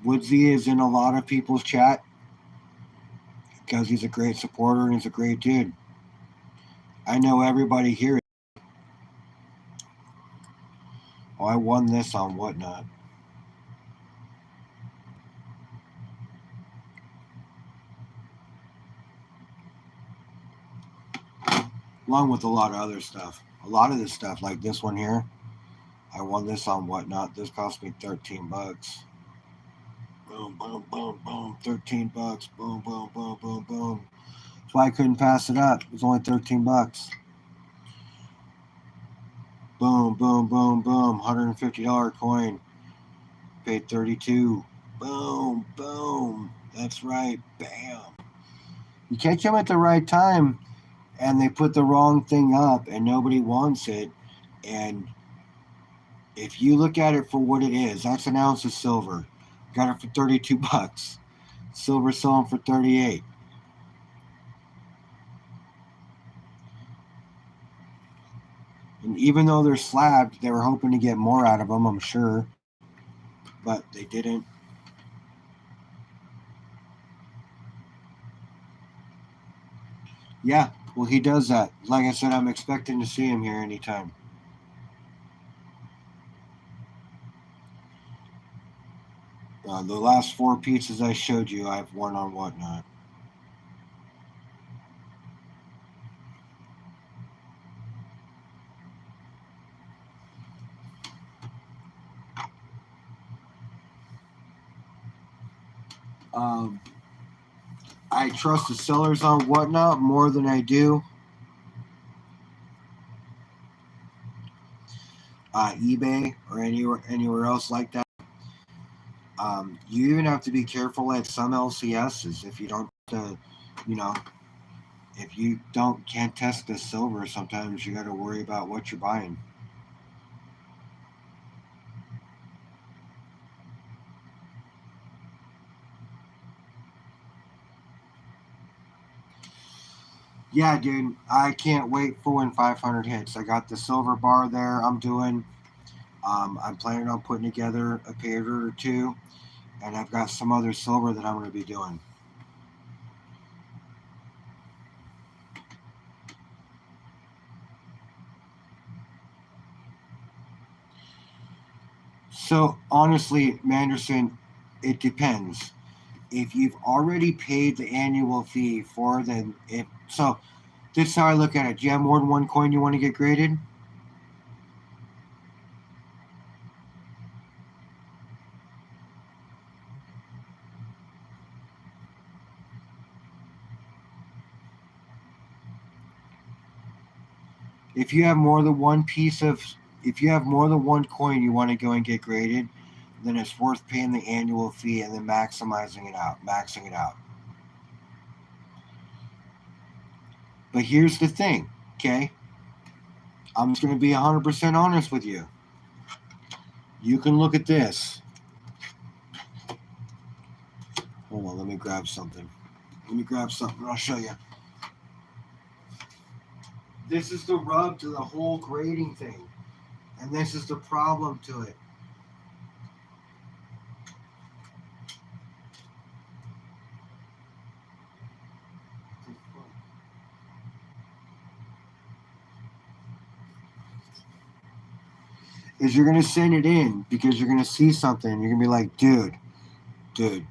Woodsy is in a lot of people's chat because he's a great supporter and he's a great dude. I know everybody here. Oh, I won this on Whatnot. Along with a lot of other stuff. A lot of this stuff, like this one here, I won this on Whatnot. This cost me $13. Boom, boom, boom, boom. $13. Boom, boom, boom, boom, boom. That's why I couldn't pass it up. It was only $13. Boom, boom, boom, boom. $150 coin. Paid 32. Boom, boom. That's right. Bam. You catch them at the right time, and they put the wrong thing up, and nobody wants it. And if you look at it for what it is, that's an ounce of silver. Got it for $32. Silver selling for 38. And even though they're slabbed, they were hoping to get more out of them, I'm sure. But they didn't. Yeah, well, he does that. Like I said, I'm expecting to see him here anytime. The last 4 pizzas I showed you, I've won on Whatnot. I trust the sellers on Whatnot more than I do eBay or anywhere else like that. You even have to be careful at some LCSs if you don't, you know, if you can't test the silver. Sometimes you got to worry about what you're buying. Yeah, dude, I can't wait for when 500 hits. I got the silver bar there. I'm doing. I'm planning on putting together a pay order or two, and I've got some other silver that I'm going to be doing. So honestly, Manderson, it depends. If you've already paid the annual fee for then if so, this is how I look at it. Do you have more than one coin you want to get graded? If you have more than one piece of, if you have more than one coin you want to go and get graded, then it's worth paying the annual fee and then maxing it out. But here's the thing, okay? I'm just going to be 100% honest with you. You can look at this. Hold on, let me grab something. I'll show you. This is the rub to the whole grading thing. And this is the problem to it. Is you're going to send it in because you're going to see something. You're going to be like, dude,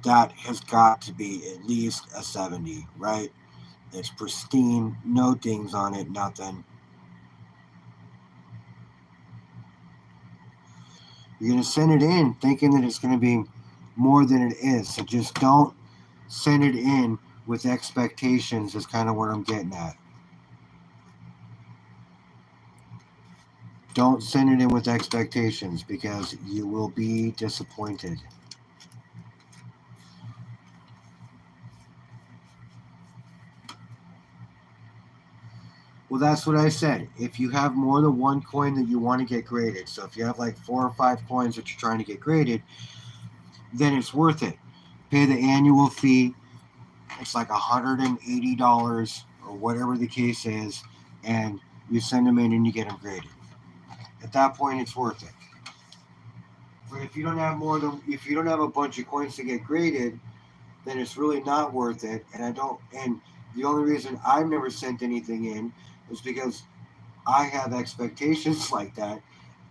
that has got to be at least a 70, right? It's pristine, no dings on it, nothing. You're going to send it in thinking that it's going to be more than it is. So just don't send it in with expectations, is kind of what I'm getting at. Don't send it in with expectations because you will be disappointed. Well, that's what I said. If you have more than one coin that you want to get graded, so if you have like 4 or 5 coins that you're trying to get graded, then it's worth it. Pay the annual fee. It's like $180 or whatever the case is, and you send them in and you get them graded. At that point, it's worth it. But if you don't have a bunch of coins to get graded, then it's really not worth it. And the only reason I've never sent anything in is because I have expectations like that,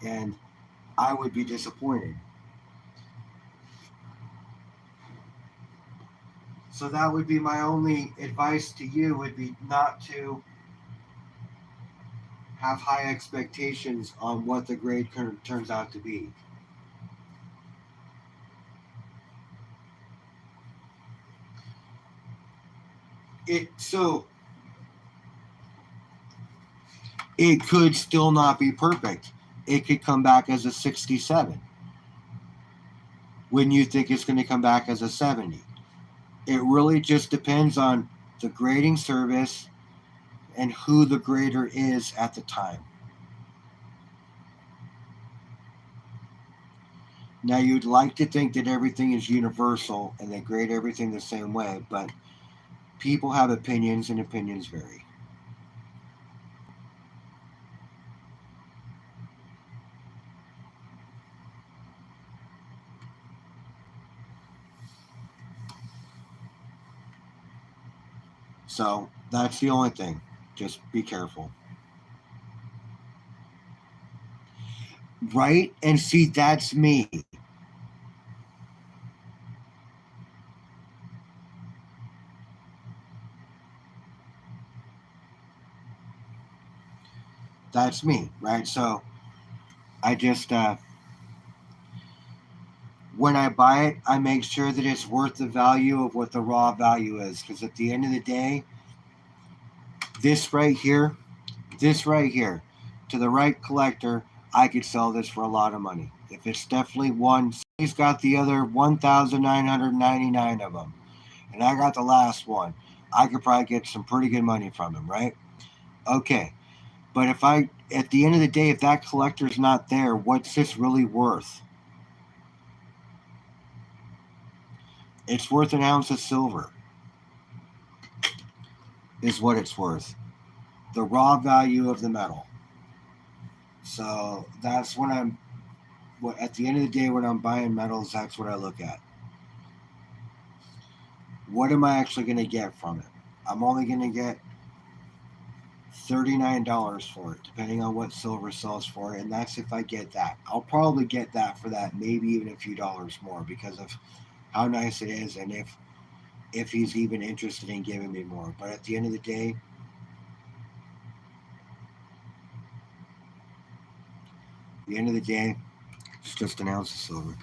and I would be disappointed. So that would be my only advice to you, would be not to have high expectations on what the grade turns out to be. It could still not be perfect. It could come back as a 67 when you think it's going to come back as a 70. It really just depends on the grading service and who the grader is at the time. Now, you'd like to think that everything is universal and they grade everything the same way, but people have opinions and opinions vary. So that's the only thing. Just be careful. Right? And see, that's me. That's me, right? So I just, when I buy it, I make sure that it's worth the value of what the raw value is. Because at the end of the day, this right here, to the right collector, I could sell this for a lot of money. If it's definitely one, he's got the other 1,999 of them, and I got the last one, I could probably get some pretty good money from him, right? Okay. But at the end of the day, if that collector's not there, what's this really worth? It's worth an ounce of silver, is what it's worth. The raw value of the metal. So that's at the end of the day, when I'm buying metals, that's what I look at. What am I actually going to get from it? I'm only going to get $39 for it, depending on what silver sells for, and that's if I get that. I'll probably get that for that, maybe even a few dollars more, because of how nice it is, and if he's even interested in giving me more. But at the end of the day, it's just an ounce of silver.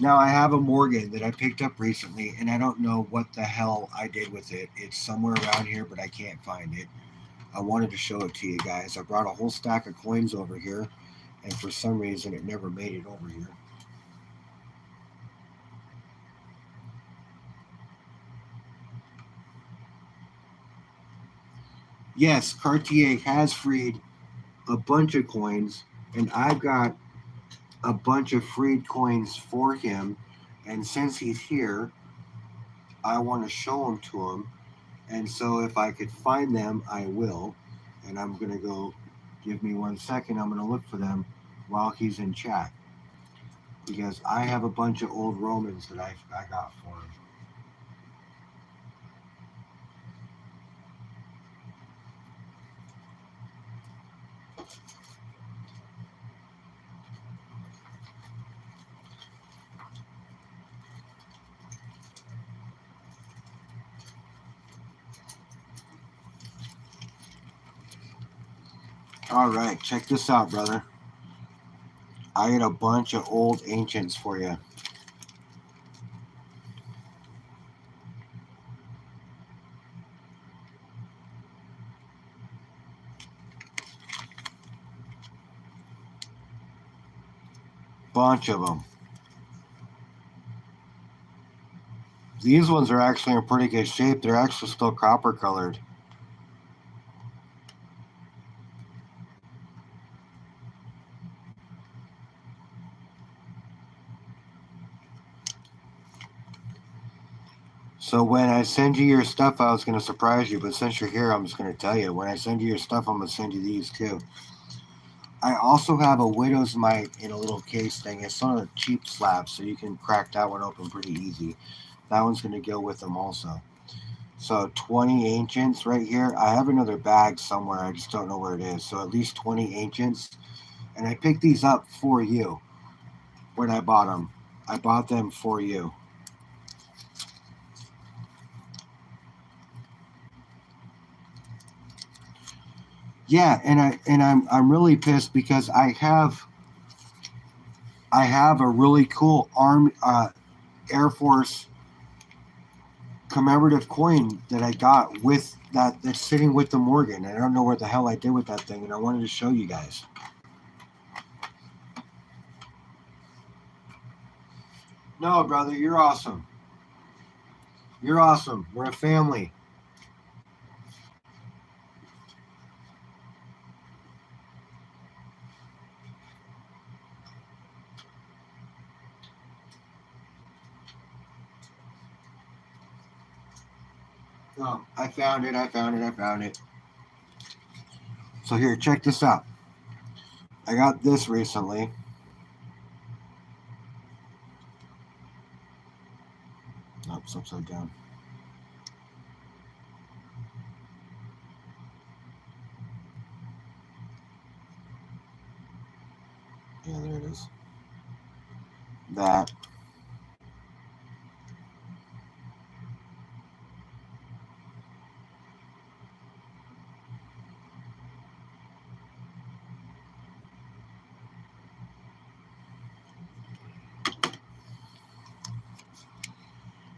Now I have a Morgan that I picked up recently, and I don't know what the hell I did with it. It's somewhere around here, but I can't find it. I wanted to show it to you guys. I brought a whole stack of coins over here, and for some reason it never made it over here. Yes, Cartier has freed a bunch of coins, and I've got a bunch of freed coins for him. And since he's here, I want to show them to him. And so if I could find them, I will. And I'm going to go, give me 1 second. I'm going to look for them while he's in chat. Because I have a bunch of old Romans that I got for him. All right, check this out, brother. I got a bunch of old ancients for you. Bunch of them. These ones are actually in pretty good shape. They're actually still copper colored. So when I send you your stuff, I was going to surprise you, but since you're here, I'm just going to tell you. When I send you your stuff, I'm going to send you these too. I also have a widow's mite in a little case thing. It's on a cheap slab, so you can crack that one open pretty easy. That one's going to go with them also. So 20 ancients right here. I have another bag somewhere. I just don't know where it is. So at least 20 ancients. And I picked these up for you when I bought them. I bought them for you. Yeah, and I'm really pissed because I have a really cool Air Force commemorative coin that I got with that's sitting with the Morgan. I don't know what the hell I did with that thing, and I wanted to show you guys. No, brother, you're awesome. You're awesome. We're a family. Oh, I found it. So here, check this out. I got this recently. Nope, it's upside down. Yeah, there it is. That.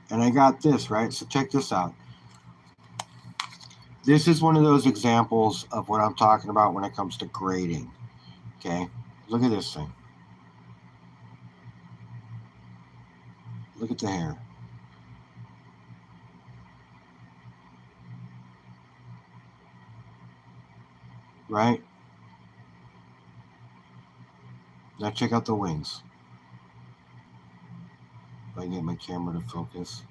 And I got this, right? So check this out. This is one of those examples of what I'm talking about when it comes to grading. Okay? Look at this thing. Look at the hair. Right? Now check out the wings. If I can get my camera to focus.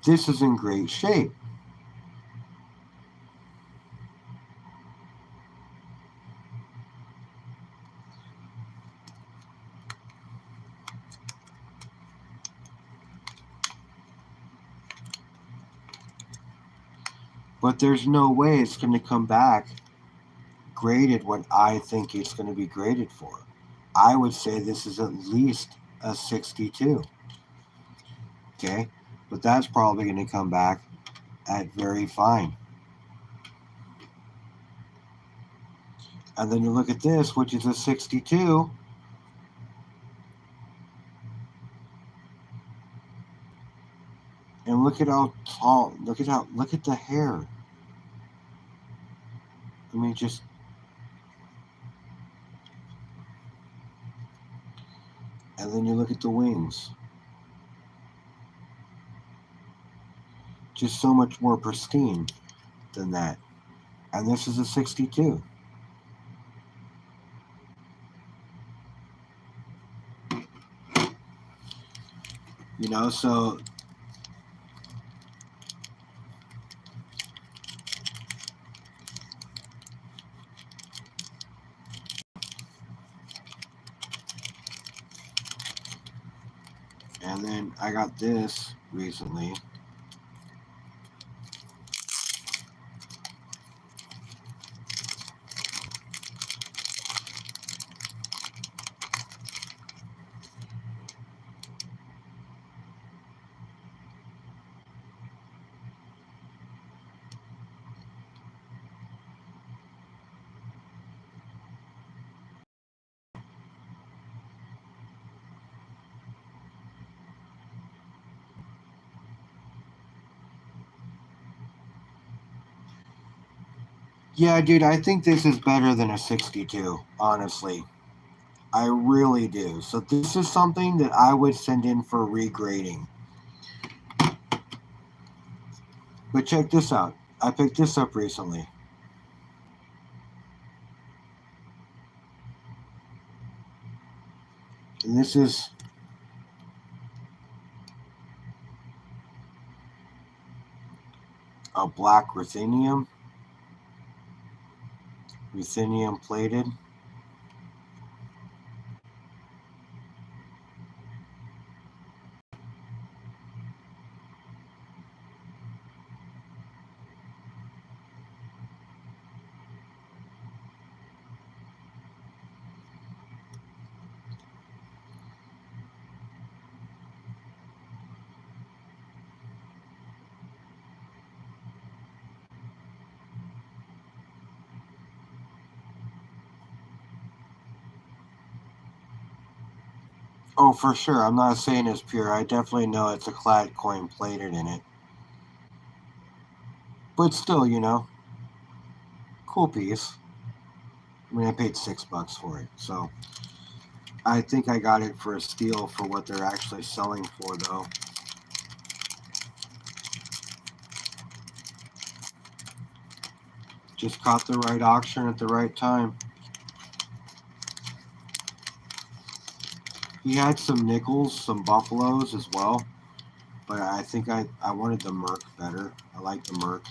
This is in great shape. But there's no way it's going to come back graded what I think it's going to be graded for. I would say this is at least a 62. Okay? But that's probably going to come back at very fine. And then you look at this, which is a 62. And look at how tall, look at the hair. I mean, just, and then you look at the wings. Just so much more pristine than that. And this is a 62. You know, so and then I got this recently. Yeah, dude, I think this is better than a 62, honestly. I really do. So this is something that I would send in for regrading. But check this out. I picked this up recently. And this is a black ruthenium. Ruthenium plated. Oh, for sure. I'm not saying it's pure. I definitely know it's a clad coin plated in it. But still, you know, cool piece. I mean, I paid $6 for it. So I think I got it for a steal for what they're actually selling for, though. Just caught the right auction at the right time. He had some nickels, some buffaloes as well. But I think I wanted the Merc better. I like the Merc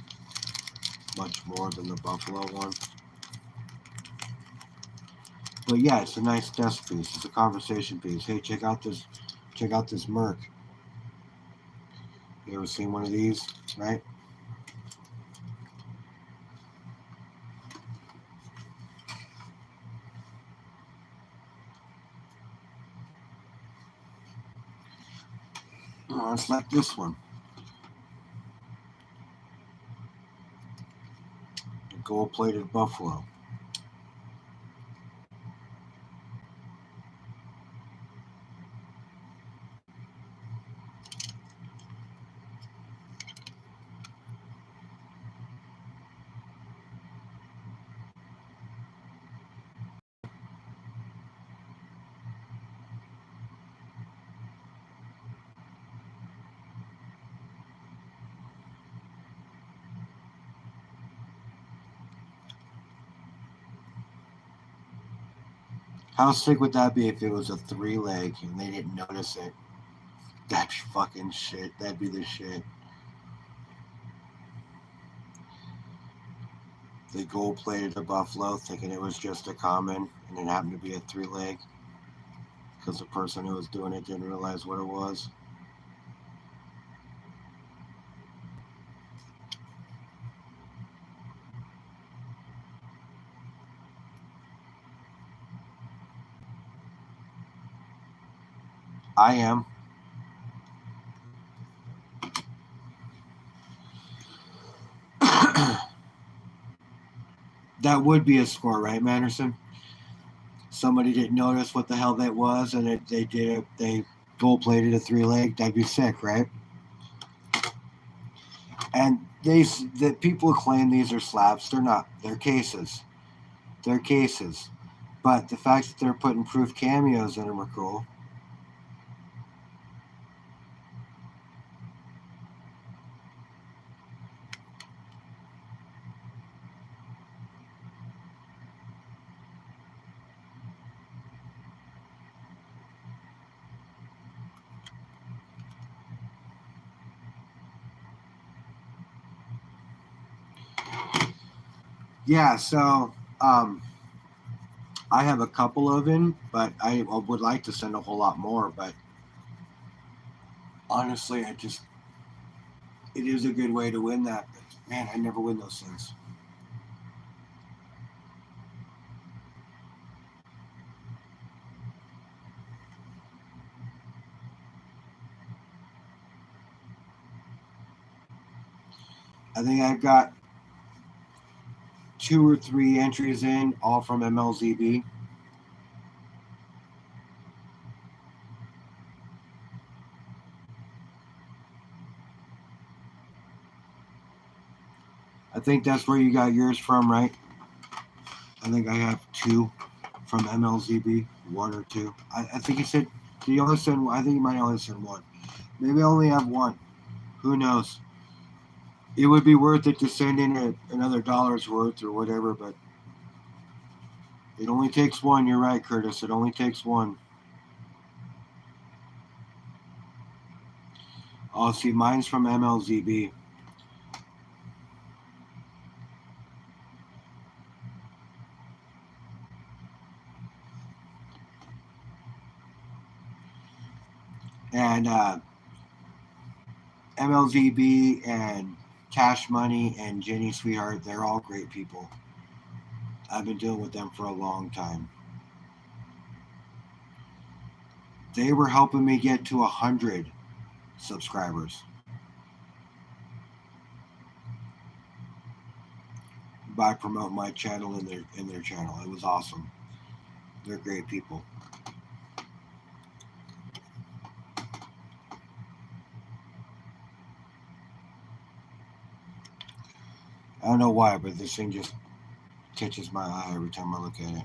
much more than the Buffalo one. But yeah, it's a nice desk piece. It's a conversation piece. Hey, check out this Merc. You ever seen one of these, right? Oh, it's like this one. A gold-plated Buffalo. How sick would that be if it was a 3-leg and they didn't notice it? That'd be fucking shit. That'd be the shit. They gold-plated a Buffalo thinking it was just a common and it happened to be a 3-leg because the person who was doing it didn't realize what it was. I am. That would be a score, right, Manderson? Somebody didn't notice what the hell that was, and they gold plated a 3 leg. That'd be sick, right? And the people who claim these are slabs, they're not. They're cases. They're cases. But the fact that they're putting proof cameos in them are cool. Yeah, so I have a couple of them, but I would like to send a whole lot more. But honestly, it is a good way to win that. But man, I never win those things. I think I've got 2 or 3 entries in, all from MLZB. I think that's where you got yours from, right? I think I have 2 from MLZB, 1 or 2. I think he said, did he only send one? I think he might only send 1. Maybe I only have 1. Who knows? It would be worth it to send in another dollar's worth or whatever, but it only takes 1. You're right, Curtis. It only takes 1. Oh, see, mine's from MLZB. And MLZB and Cash Money and Jenny Sweetheart, they're all great people. I've been dealing with them for a long time. They were helping me get to 100 subscribers by promoting my channel in their channel. It was awesome. They're great people. I don't know why, but this thing just catches my eye every time I look at it.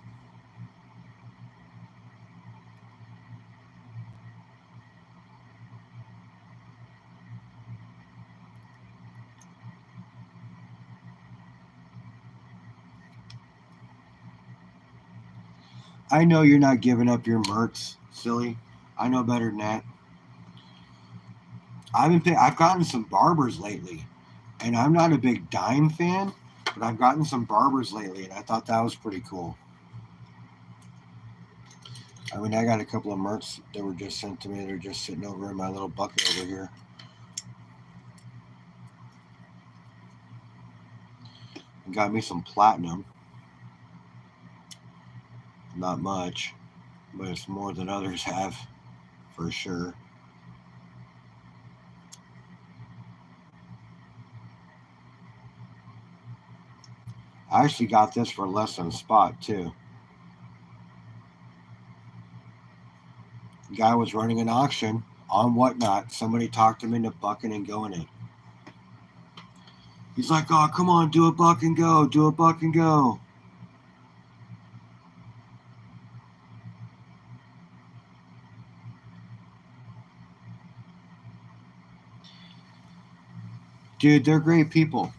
I know you're not giving up your mercs, silly. I know better than that. I've gotten some barbers lately, and I'm not a big dime fan, but I've gotten some barbers lately, and I thought that was pretty cool. I mean, I got a couple of mercs that were just sent to me. They're just sitting over in my little bucket over here. And got me some platinum. Not much, but it's more than others have, for sure. I actually got this for less than a spot, too. The guy was running an auction on Whatnot. Somebody talked him into bucking and going it. He's like, oh, come on, do a buck and go. Do a buck and go. Dude, they're great people.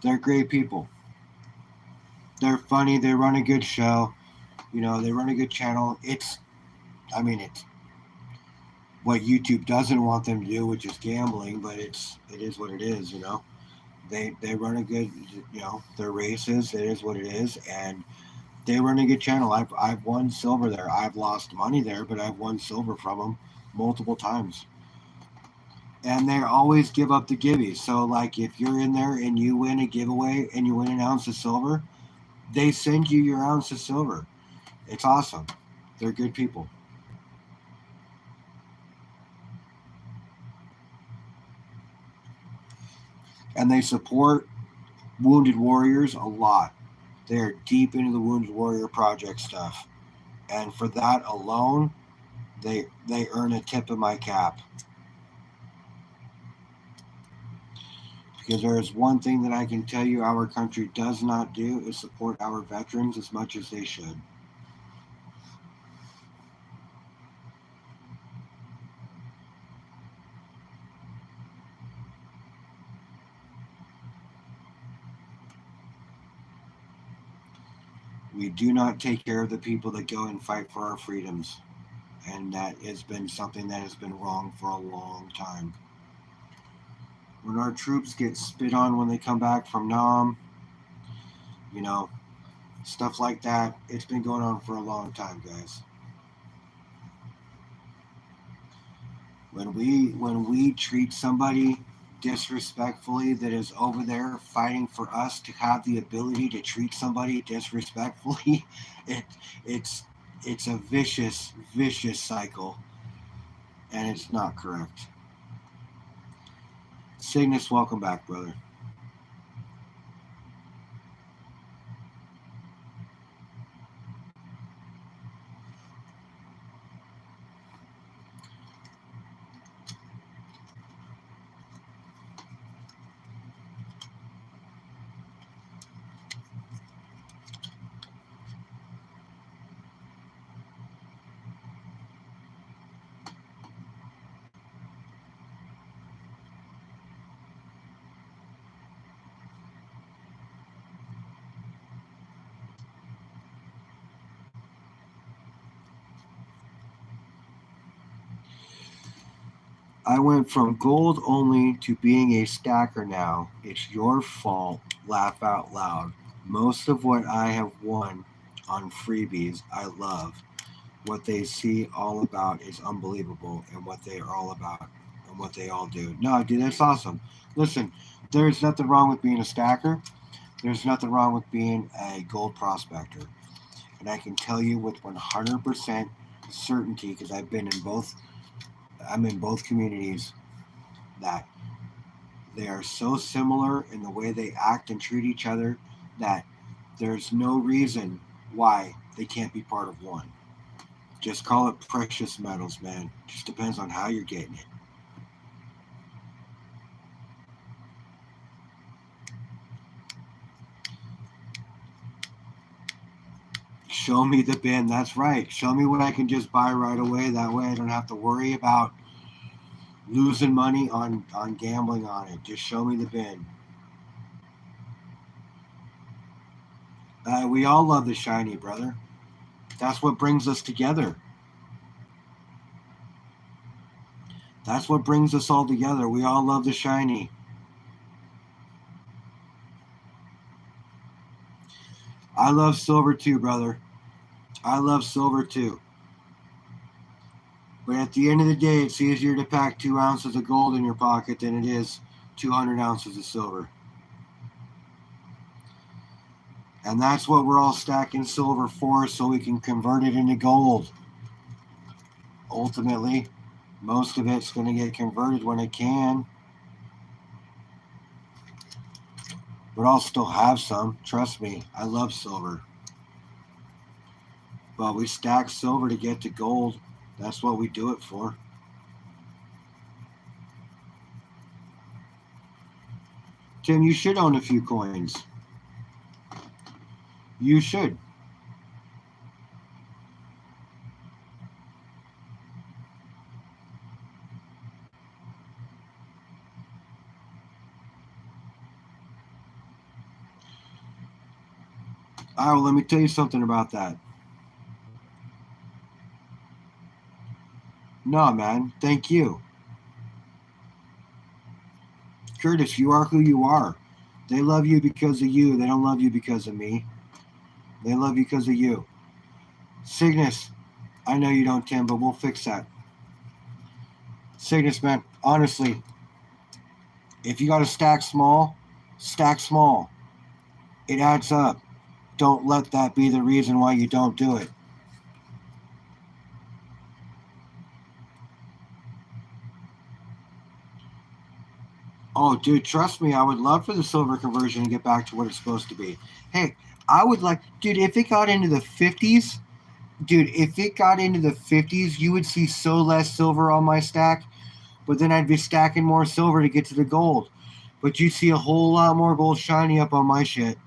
They're great people. They're funny. They run a good show. You know, they run a good channel. It's what YouTube doesn't want them to do, which is gambling, but it is what it is, you know. They run a good, you know, their races, it is what it is, and they run a good channel. I've won silver there. I've lost money there, but I've won silver from them multiple times. And they always give up the givey. So like if you're in there and you win a giveaway and you win an ounce of silver, they send you your ounce of silver. It's awesome. They're good people. And they support Wounded Warriors a lot. They're deep into the Wounded Warrior Project stuff. And for that alone, they earn a tip of my cap. Because there is one thing that I can tell you our country does not do is support our veterans as much as they should. We do not take care of the people that go and fight for our freedoms. And that has been something that has been wrong for a long time. When our troops get spit on when they come back from Nam, you know, stuff like that, it's been going on for a long time, guys. When we treat somebody disrespectfully that is over there fighting for us to have the ability to treat somebody disrespectfully, it it's it's a vicious cycle, and it's not correct. Cygnus, welcome back, brother. I went from gold only to being a stacker now. It's your fault. Laugh out loud. Most of what I have won on freebies, I love. What they see all about is unbelievable, and what they are all about and what they all do. No, dude, that's awesome. Listen, there's nothing wrong with being a stacker. There's nothing wrong with being a gold prospector. And I can tell you with 100% certainty, because I'm in both communities, that they are so similar in the way they act and treat each other that there's no reason why they can't be part of one. Just call it precious metals, man. Just depends on how you're getting it. Show me the bin. That's right. Show me what I can just buy right away. That way I don't have to worry about losing money on gambling on it. Just show me the bin. We all love the shiny, brother. That's what brings us together. That's what brings us all together. We all love the shiny. I love silver too, brother. I love silver too. But at the end of the day, it's easier to pack 2 ounces of gold in your pocket than it is 200 ounces of silver. And that's what we're all stacking silver for, so we can convert it into gold. Ultimately, most of it's going to get converted when it can. But I'll still have some. Trust me, I love silver. But we stack silver to get to gold. That's what we do it for. Tim, you should own a few coins. You should. Oh, let me tell you something about that. No, man. Thank you. Curtis, you are who you are. They love you because of you. They don't love you because of me. They love you because of you. Cygnus, I know you don't, Tim, but we'll fix that. Cygnus, man, honestly, if you got to stack small, stack small. It adds up. Don't let that be the reason why you don't do it. Oh, dude, trust me, I would love for the silver conversion to get back to what it's supposed to be. Hey, I would like, dude, if it got into the 50s, dude, if it got into the 50s, you would see so less silver on my stack, but then I'd be stacking more silver to get to the gold. But you see a whole lot more gold shiny up on my shit.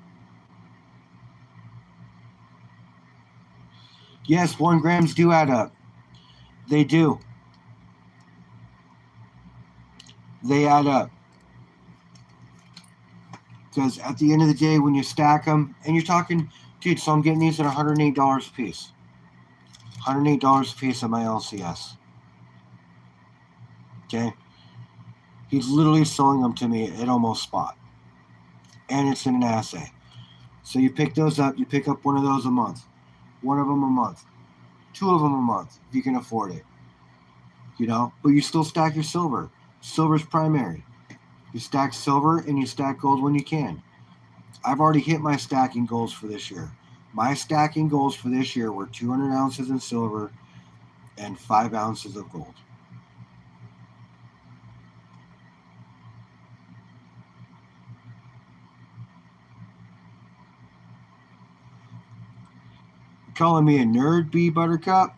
Yes, 1 grams do add up. They do. They add up. Because at the end of the day, when you stack them, and you're talking, dude, so I'm getting these at $108 a piece. $108 a piece on my LCS. Okay? He's literally selling them to me at almost spot. And it's in an assay. So you pick those up, you pick up one of those a month. One of them a month. Two of them a month, if you can afford it. You know? But you still stack your silver. Silver's primary. You stack silver and you stack gold when you can. I've already hit my stacking goals for this year. My stacking goals for this year were 200 ounces in silver and 5 ounces of gold. You calling me a nerd, B Buttercup?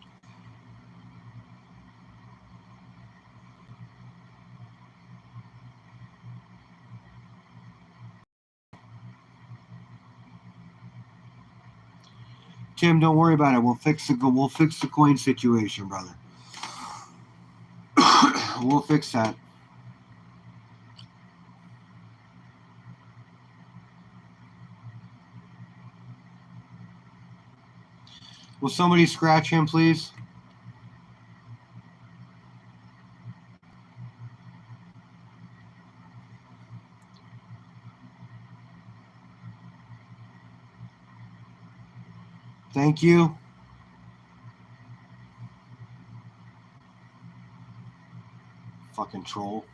Tim, don't worry about it. We'll fix the coin situation, brother. We'll fix that. Will somebody scratch him, please? Thank you. Fucking troll.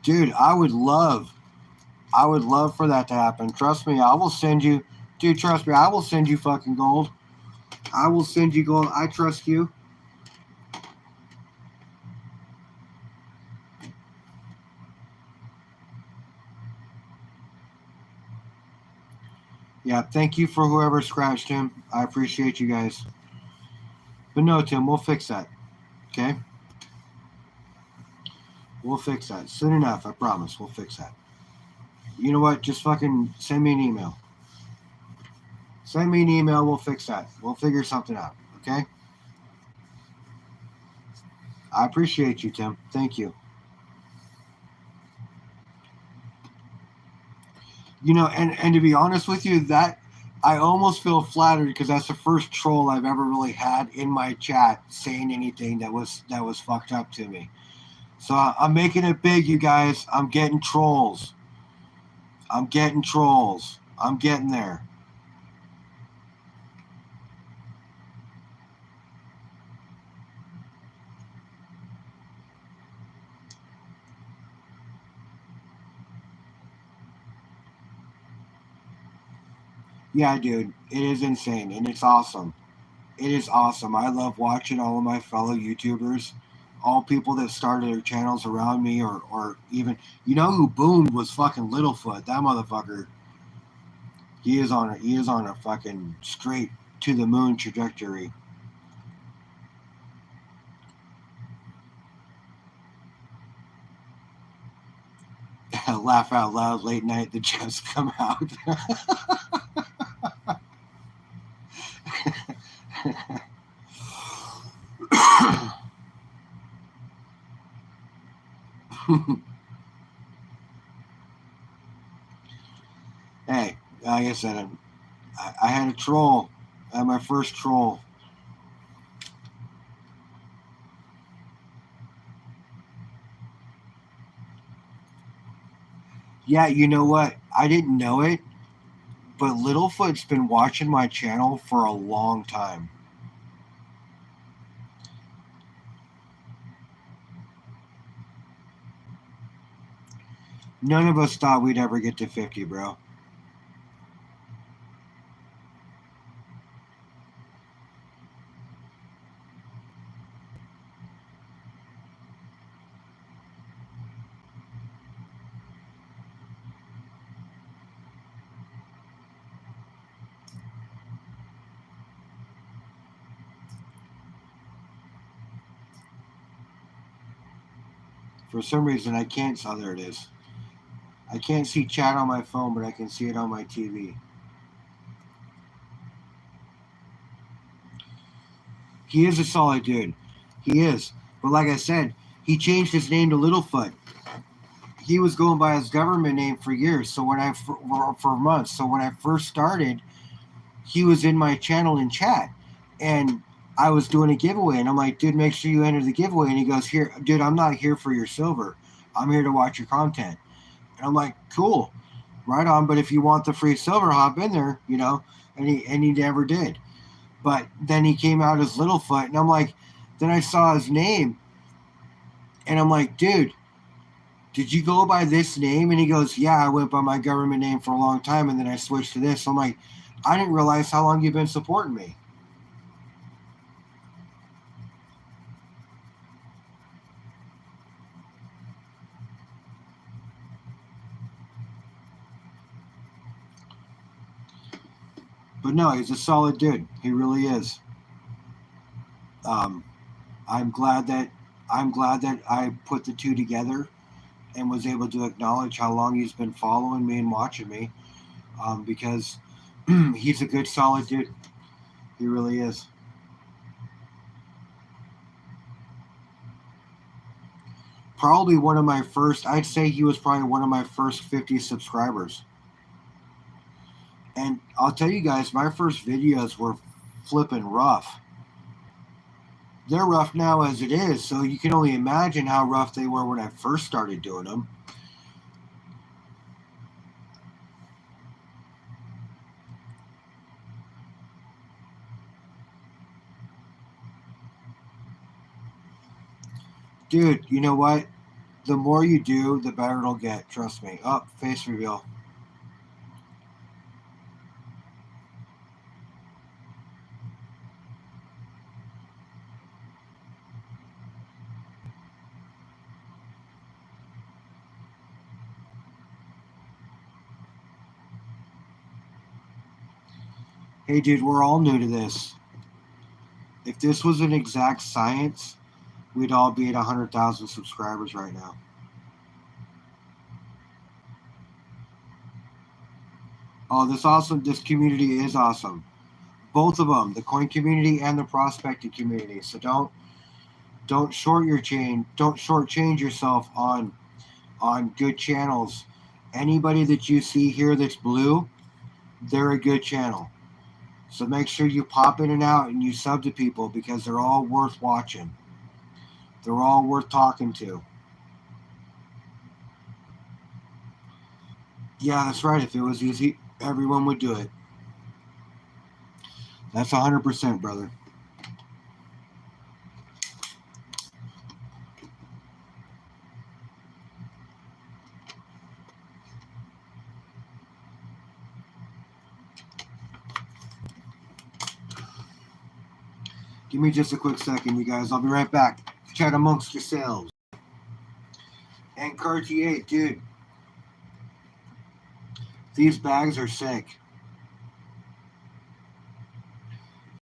Dude, I would love for that to happen. Trust me, I will send you, dude, trust me, I will send you fucking gold. I will send you gold. I trust you. Yeah, thank you for whoever scratched him. I appreciate you guys. But no, Tim, we'll fix that. Okay? We'll fix that. Soon enough, I promise. We'll fix that. You know what? Just fucking send me an email. Send me an email. We'll fix that. We'll figure something out. Okay? I appreciate you, Tim. Thank you. You know, and to be honest with you, that I almost feel flattered because that's the first troll I've ever really had in my chat saying anything that was fucked up to me. So I'm making it big, you guys. I'm getting trolls. I'm getting trolls. I'm getting there. Yeah, dude, it is insane and it's awesome. It is awesome. I love watching all of my fellow YouTubers, all people that started their channels around me, or even, you know who boomed was fucking Littlefoot. That motherfucker, he is on a fucking straight to the moon trajectory. Laugh out loud late night that just come out. Hey, like I said, I had a troll. I had my first troll. Yeah, you know what? I didn't know it, but Littlefoot's been watching my channel for a long time. None of us thought we'd ever get to 50, bro. For some reason, I can't. Oh, there it is. I can't see chat on my phone, but I can see it on my TV. He is a solid dude. He is. But like I said, he changed his name to Littlefoot. He was going by his government name for years. So for months. So when I first started, he was in my channel in chat, and I was doing a giveaway, and I'm like, dude, make sure you enter the giveaway. And he goes, here, dude, I'm not here for your silver. I'm here to watch your content. And I'm like, cool, right on. But if you want the free silver, hop in there, you know. And he never did. But then he came out as Littlefoot, and I'm like, then I saw his name, and I'm like, dude, did you go by this name? And he goes, yeah, I went by my government name for a long time, and then I switched to this. So I'm like, I didn't realize how long you've been supporting me. But no, he's a solid dude. He really is. Um, I'm glad that I put the two together and was able to acknowledge how long he's been following me and watching me, because he's a good, solid dude. He really is. Probably one of my first. I'd say he was probably one of my first 50 subscribers. And I'll tell you guys, my first videos were flipping rough. They're rough now as it is, so you can only imagine how rough they were when I first started doing them. Dude, you know what? The more you do, the better it'll get. Trust me. Oh, face reveal. Hey, dude, we're all new to this. If this was an exact science, we'd all be at 100,000 subscribers right now. Oh, this community is awesome. Both of them, the coin community and the prospecting community. So don't shortchange yourself on good channels. Anybody that you see here that's blue, they're a good channel. So make sure you pop in and out and you sub to people, because they're all worth watching. They're all worth talking to. Yeah, that's right. If it was easy, everyone would do it. That's 100%, brother. Give me just a quick second, you guys. I'll be right back. Chat amongst yourselves. And Cartier, dude, these bags are sick.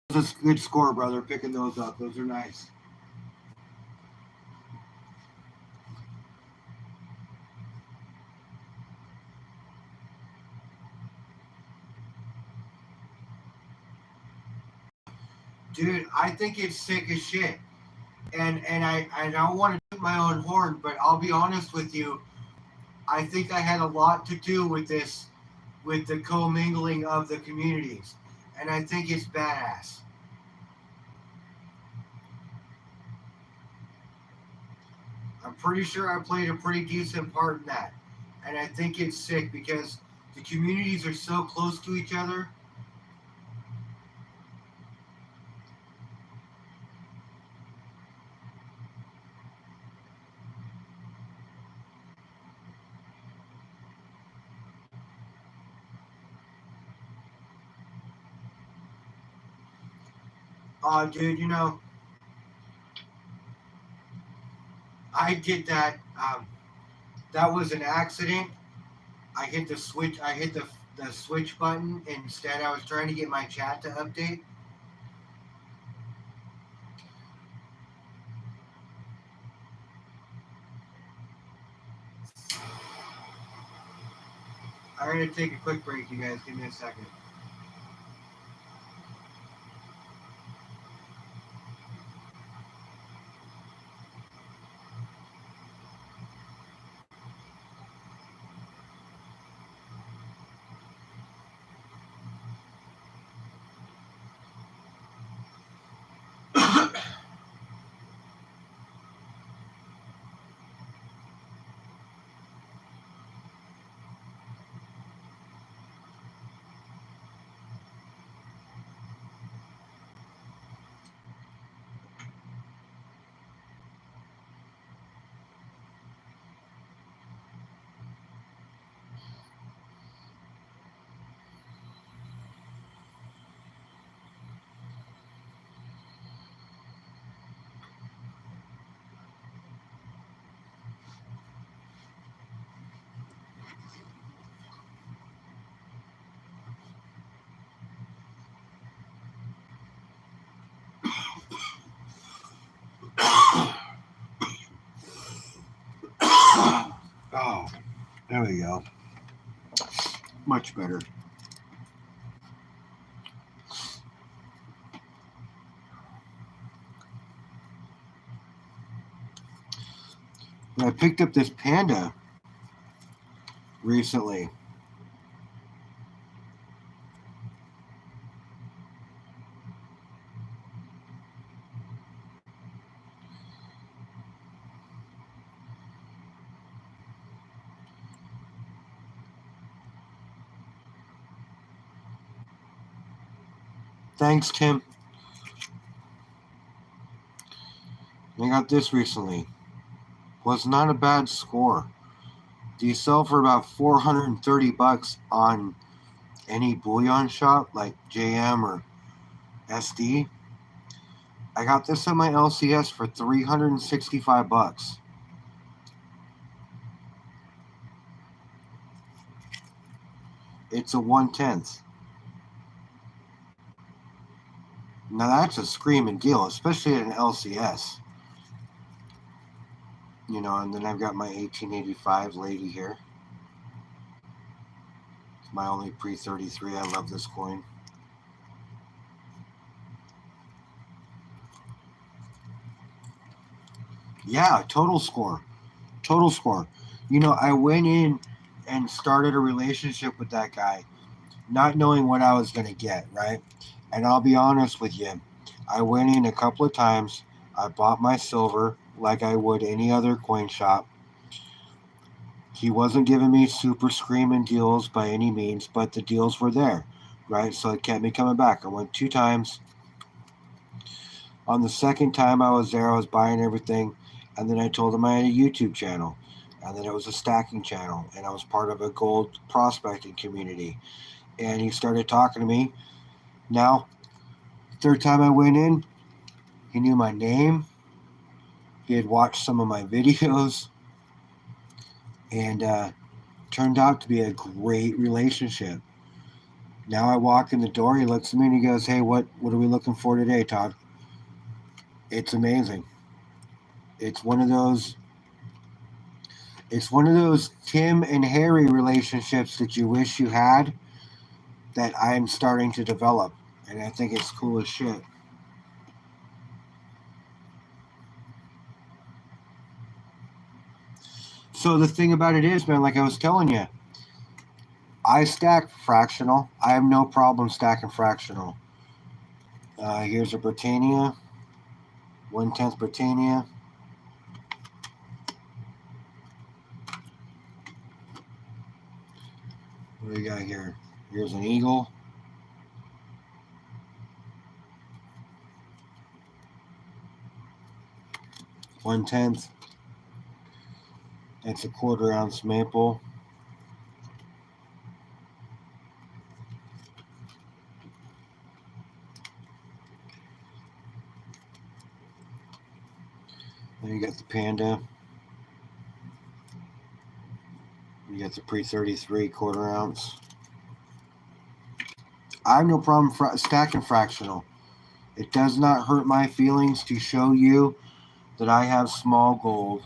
That's a good score, brother. Picking those up. Those are nice. Dude, I think it's sick as shit. And I don't want to toot my own horn, but I'll be honest with you. I think I had a lot to do with this, with the commingling of the communities. And I think it's badass. I'm pretty sure I played a pretty decent part in that. And I think it's sick because the communities are so close to each other. Dude, you know, I did that. That was an accident. I hit the switch. I hit the switch button instead. I was trying to get my chat to update. I'm going to take a quick break, you guys. Give me a second. Oh, there we go. Much better. I picked up this panda recently. Thanks, Tim. I got this recently. Was not a bad score. These sell for about $430 on any bullion shop like JM or SD. I got this on my LCS for $365. It's a 1/10. Now that's a screaming deal, especially at an LCS. You know, and then I've got my 1885 lady here. It's my only pre-33. I love this coin. Yeah, total score. Total score. You know, I went in and started a relationship with that guy, not knowing what I was going to get, right? And I'll be honest with you. I went in a couple of times. I bought my silver like I would any other coin shop. He wasn't giving me super screaming deals by any means, but the deals were there, right? So it kept me coming back. I went 2 times. On the second time I was there, I was buying everything. And then I told him I had a YouTube channel. And then it was a stacking channel. And I was part of a gold prospecting community. And he started talking to me. Now, third time I went in, he knew my name. He had watched some of my videos. And turned out to be a great relationship. Now I walk in the door, he looks at me and he goes, "Hey, what are we looking for today, Todd?" It's amazing. It's one of those Tim and Harry relationships that you wish you had that I'm starting to develop. And I think it's cool as shit. So the thing about it is, man, like I was telling you, I stack fractional. I have no problem stacking fractional. Here's a Britannia, 1/10 Britannia. What do we got here? Here's an eagle. One-tenth. That's a 1/4 ounce maple. Then you got the panda. You got the pre-33 1/4 ounce. I have no problem stacking fractional. It does not hurt my feelings to show you that I have small gold.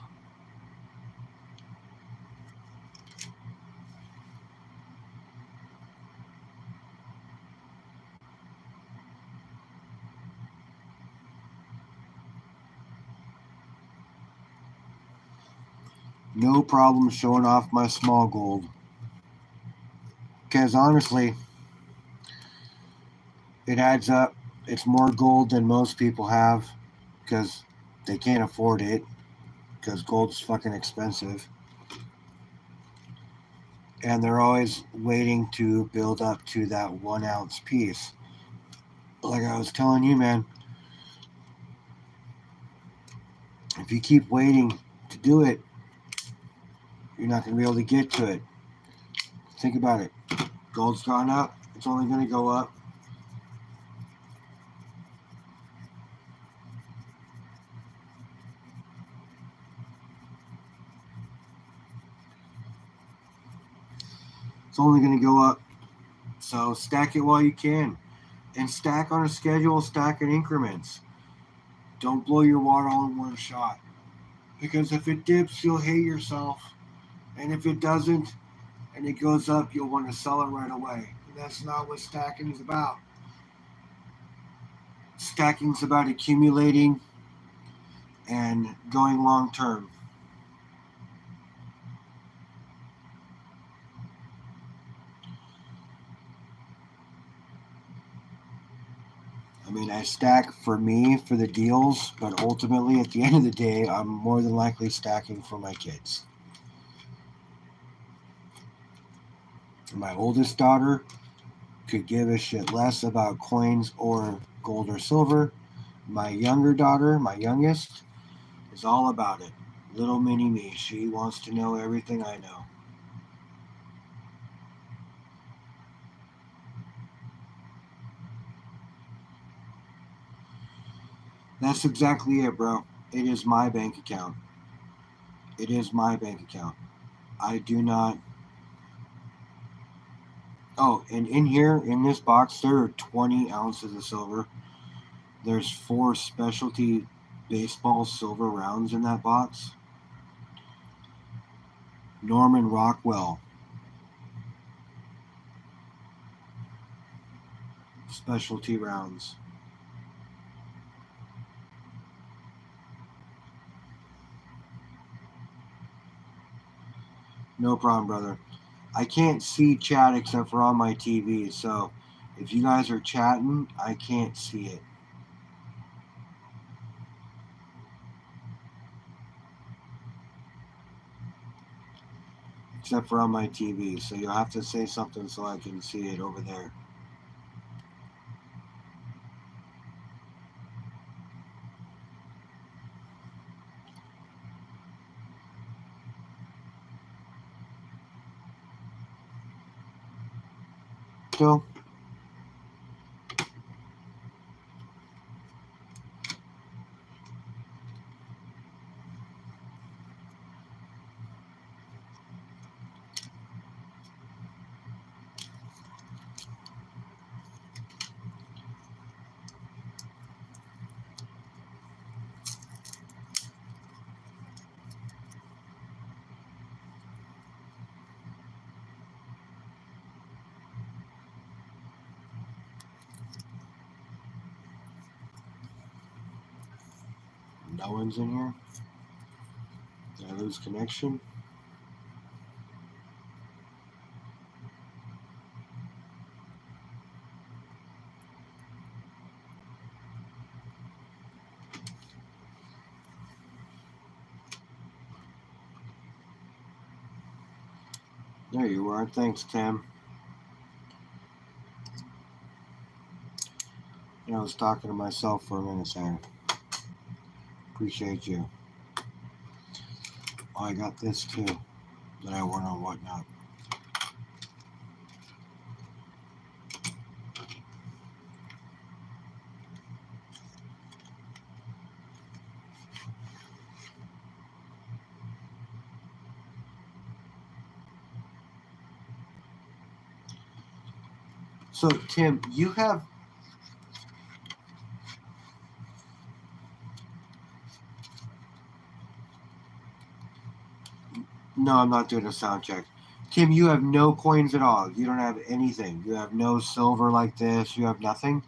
No problem showing off my small gold. Because honestly, it adds up. It's more gold than most people have because they can't afford it because gold's fucking expensive. And they're always waiting to build up to that 1 ounce piece. Like I was telling you, man, if you keep waiting to do it, you're not going to be able to get to it. Think about it. Gold's gone up. It's only going to go up. It's only going to go up. So stack it while you can. And stack on a schedule, stack in increments. Don't blow your wad all in one shot. Because if it dips, you'll hate yourself. And if it doesn't, and it goes up, you'll want to sell it right away. And that's not what stacking is about. Stacking is about accumulating and going long term. I mean, I stack for me for the deals, but ultimately, at the end of the day, I'm more than likely stacking for my kids. My oldest daughter could give a shit less about coins or gold or silver. My younger daughter, my youngest, is all about it. Little mini me. She wants to know everything I know. That's exactly it, bro. It is my bank account. It is my bank account. I do not. Oh, and in here, in this box, there are 20 ounces of silver. There's 4 specialty baseball silver rounds in that box. Norman Rockwell specialty rounds. No problem, brother. I can't see chat except for on my TV, so if you guys are chatting, I can't see it. Except for on my TV, so you'll have to say something so I can see it over there. So, no one's in here. Did I lose connection? There you are. Thanks, Tim. I was talking to myself for a minute there. Appreciate you. Oh, I got this too that I won on Whatnot. So, Tim, you have. No, I'm not doing a sound check. Tim, you have no coins at all. You don't have anything. You have no silver like this. You have nothing.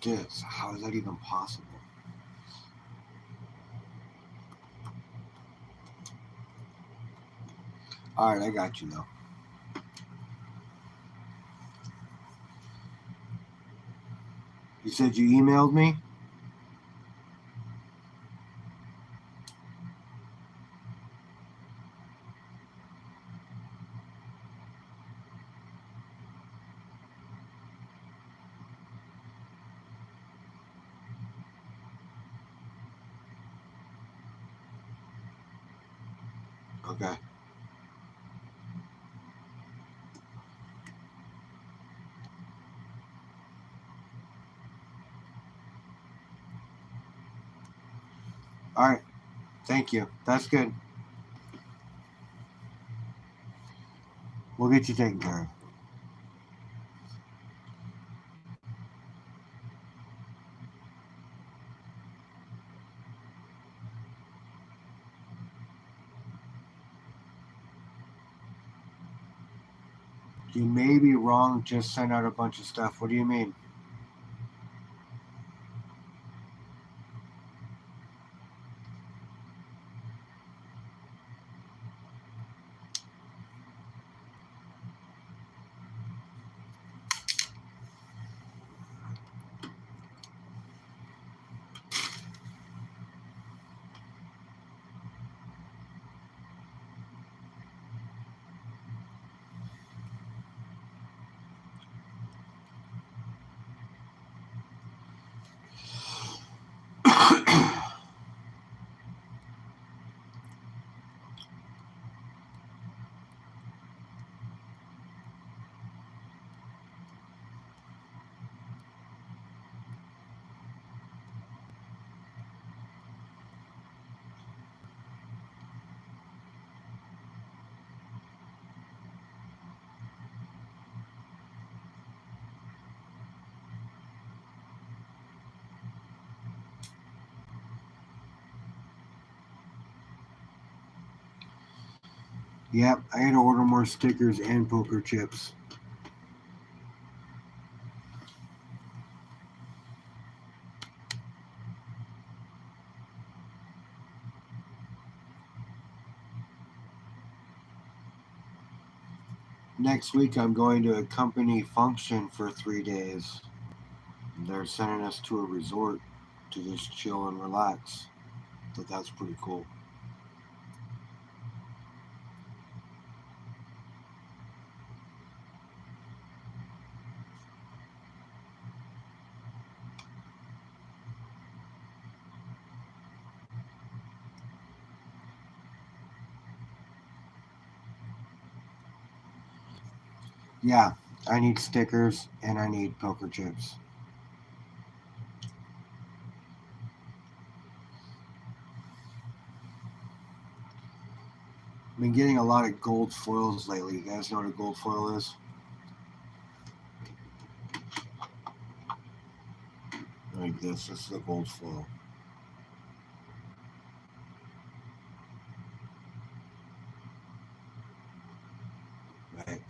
this. How is that even possible? Alright, I got you though. You said you emailed me? Okay. Alright. Thank you. That's good. We'll get you taken care of. You may be wrong, just sent out a bunch of stuff. What do you mean? Yep, I had to order more stickers and poker chips. Next week, I'm going to a company function for 3 days. They're sending us to a resort to just chill and relax. So that's pretty cool. Yeah, I need stickers and I need poker chips. I've been getting a lot of gold foils lately. You guys know what a gold foil is? Like this. This is a gold foil. Right?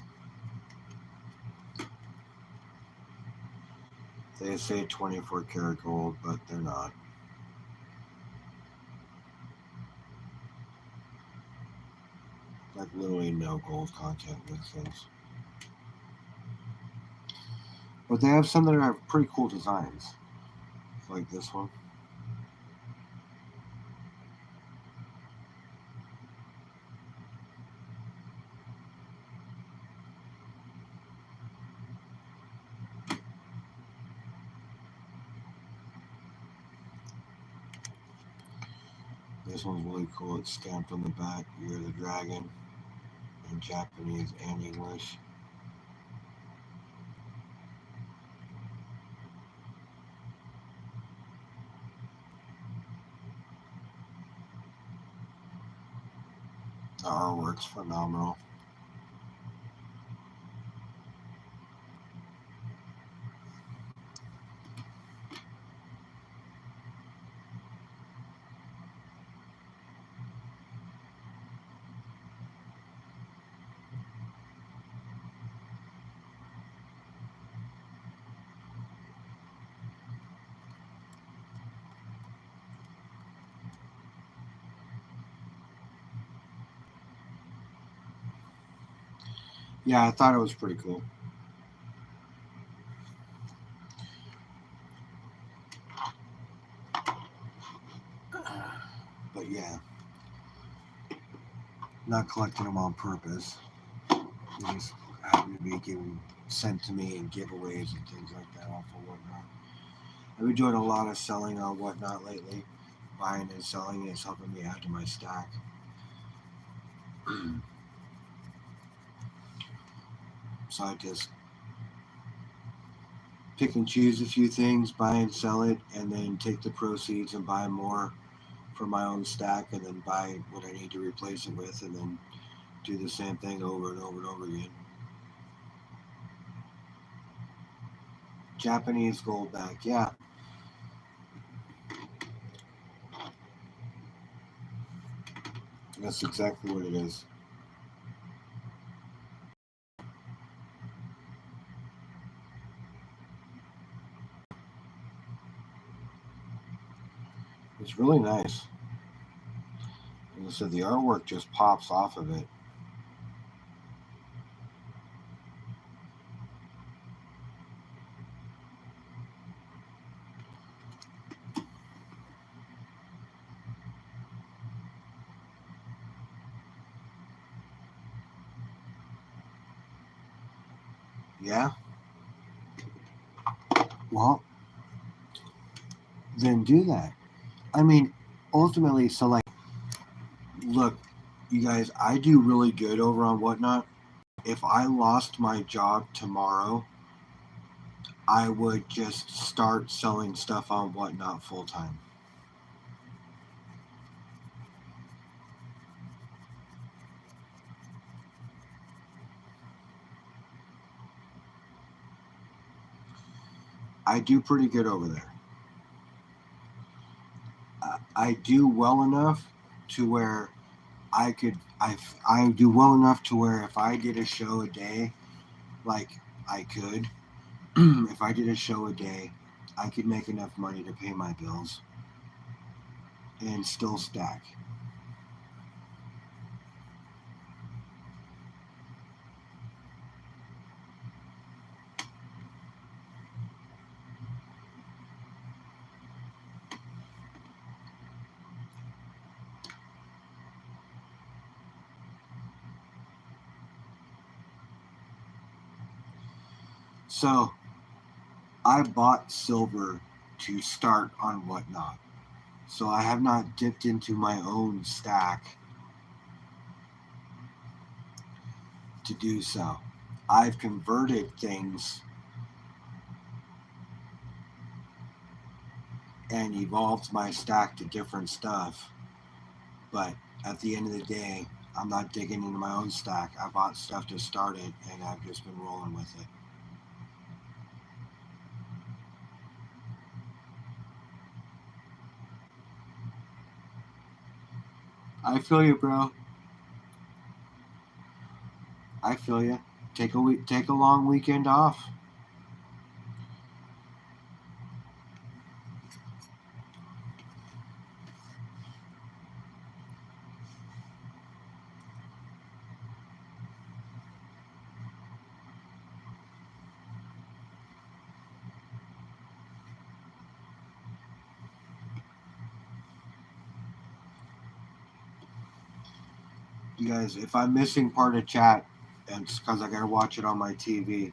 They say 24 karat gold, but they're not. Like literally no gold content in these things. But they have some that have pretty cool designs. Like this one. This one's really cool. It's stamped on the back, You're the Dragon, in Japanese and English. The artwork's phenomenal. Yeah, I thought it was pretty cool. But yeah, not collecting them on purpose. They just happen to be given sent to me in giveaways and things like that off of Whatnot. I've been doing a lot of selling on Whatnot lately. Buying and selling is helping me add to my stack. So I just pick and choose a few things, buy and sell it, and then take the proceeds and buy more for my own stack, and then buy what I need to replace it with, and then do the same thing over and over and over again. Japanese gold back, yeah, that's exactly what it is. It's really nice. Like I said, the artwork just pops off of it. Yeah, well, then do that. I mean, ultimately, so like, look, you guys, I do really good over on Whatnot. If I lost my job tomorrow, I would just start selling stuff on Whatnot full time. I do pretty good over there. I do well enough to where I do well enough to where if I did a show a day, like I could, if I did a show a day, I could make enough money to pay my bills and still stack. So I bought silver to start on Whatnot. So I have not dipped into my own stack to do so. I've converted things and evolved my stack to different stuff, but at the end of the day, I'm not digging into my own stack. I bought stuff to start it and I've just been rolling with it. I feel you, bro. I feel you. Take a long weekend off. You guys, if I'm missing part of chat, it's because I gotta watch it on my TV.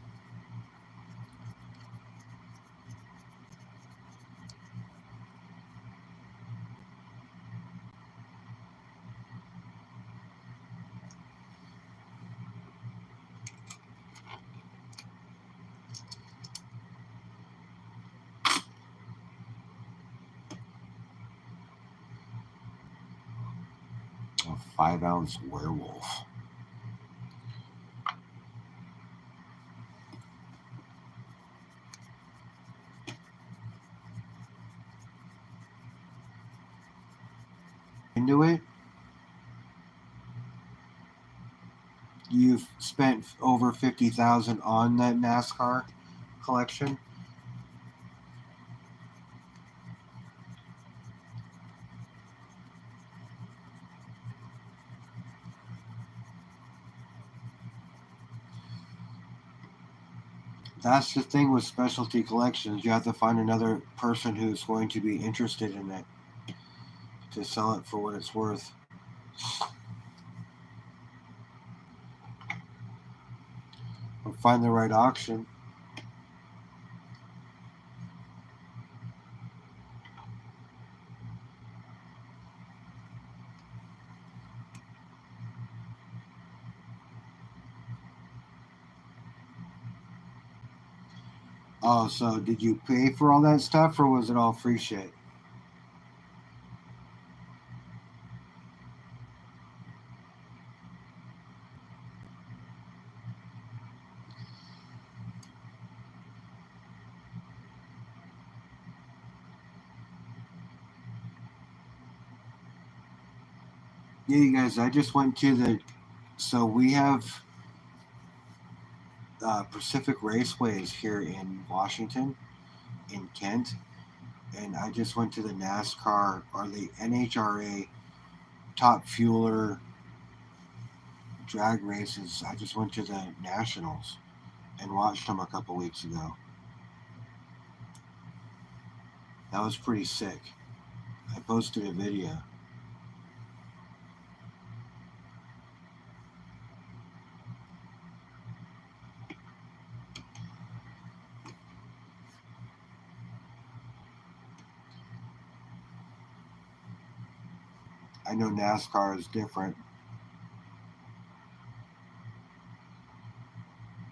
A 5 ounce werewolf. Into it, you've spent over 50,000 on that NASCAR collection. That's the thing with specialty collections. You have to find another person who's going to be interested in it to sell it for what it's worth. Or find the right auction. Oh, so did you pay for all that stuff or was it all free shit? Yeah, you guys, I just went to the. So we have Pacific Raceways here in Washington, in Kent, and I just went to the NASCAR or the NHRA Top Fueler drag races. I just went to the Nationals and watched them a couple weeks ago. That was pretty sick. I posted a video. I know NASCAR is different,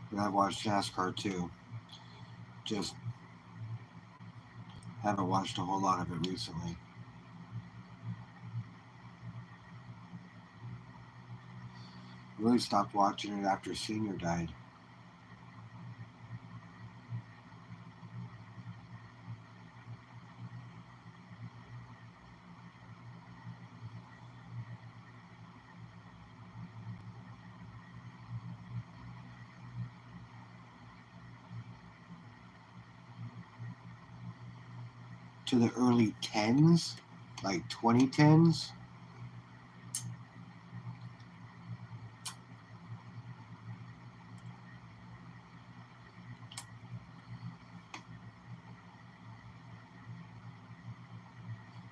but I've watched NASCAR too. Just haven't watched a whole lot of it recently. Really stopped watching it after Senior died. To the early 10s, like 2010s.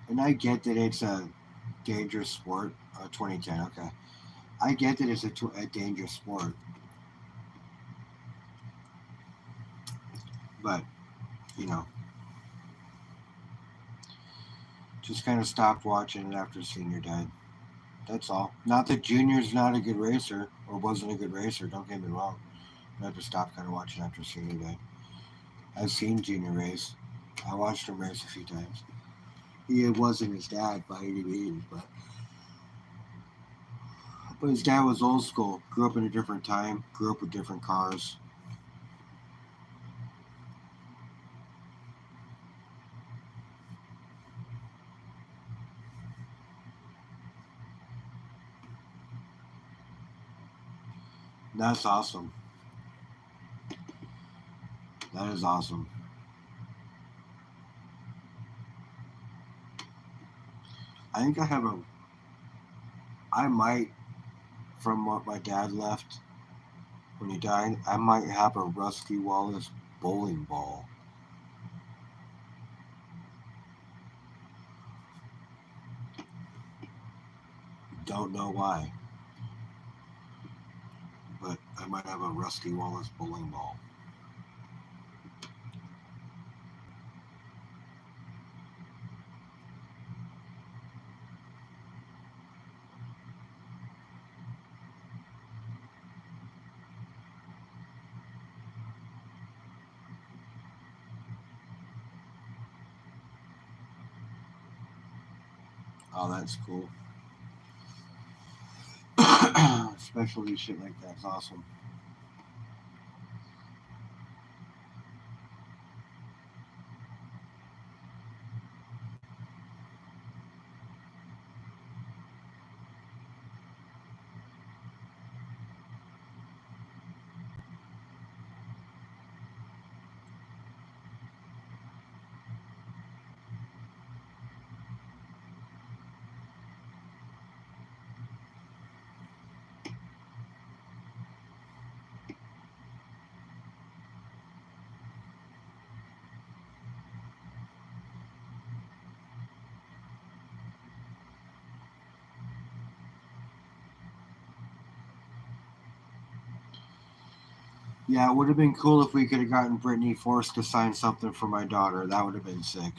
And I get that it's a dangerous sport. 2010, okay. I get that it's a dangerous sport, but, you know, just kind of stopped watching it after Senior died. That's all. Not that Junior's not a good racer or wasn't a good racer, don't get me wrong. But I just stopped kind of watching after Senior died. I've seen Junior race. I watched him race a few times. He wasn't his dad by any means, but his dad was old school. Grew up in a different time. Grew up with different cars. That's awesome. That is awesome. I think I have a. I might, from what my dad left when he died, I might have a Rusty Wallace bowling ball. Don't know why, but I might have a Rusty Wallace bowling ball. Oh, that's cool. Especially shit like that's awesome. Yeah, it would have been cool if we could have gotten Brittany forced to sign something for my daughter. That would have been sick.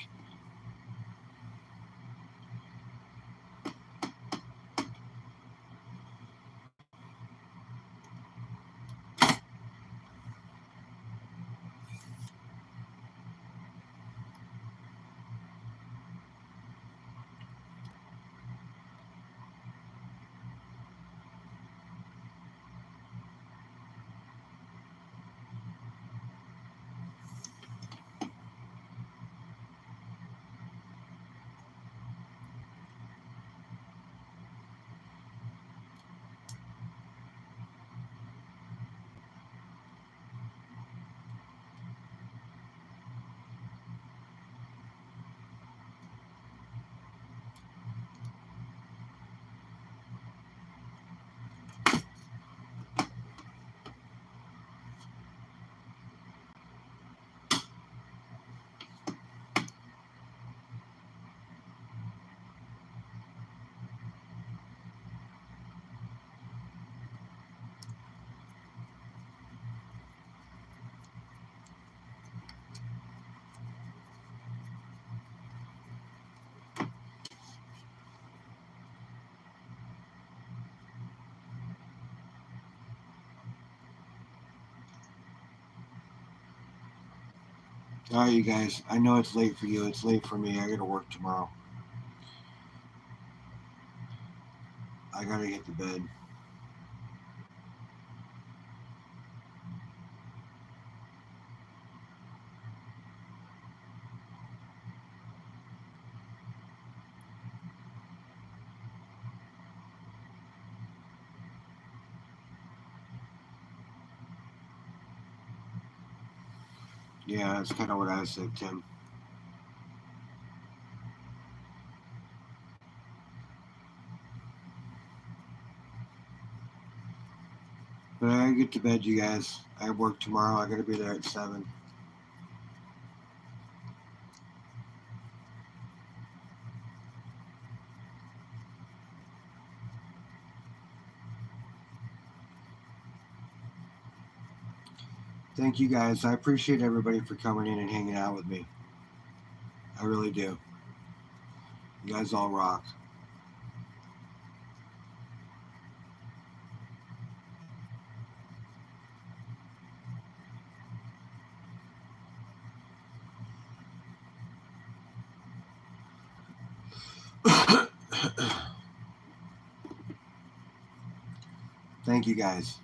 All right, you guys. I know it's late for you. It's late for me. I got to work tomorrow. I got to get to bed. Yeah, that's kind of what I said, Tim. But I got to get to bed, you guys. I work tomorrow. I got to be there at 7. Thank you, guys. I appreciate everybody for coming in and hanging out with me. I really do. You guys all rock. Thank you, guys.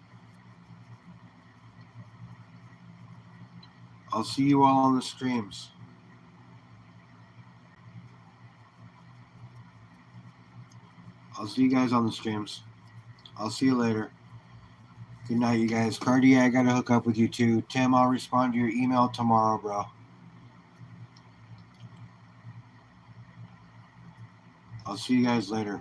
I'll see you all on the streams. I'll see you guys on the streams. I'll see you later. Good night, you guys. Cardi, I got to hook up with you too. Tim, I'll respond to your email tomorrow, bro. I'll see you guys later.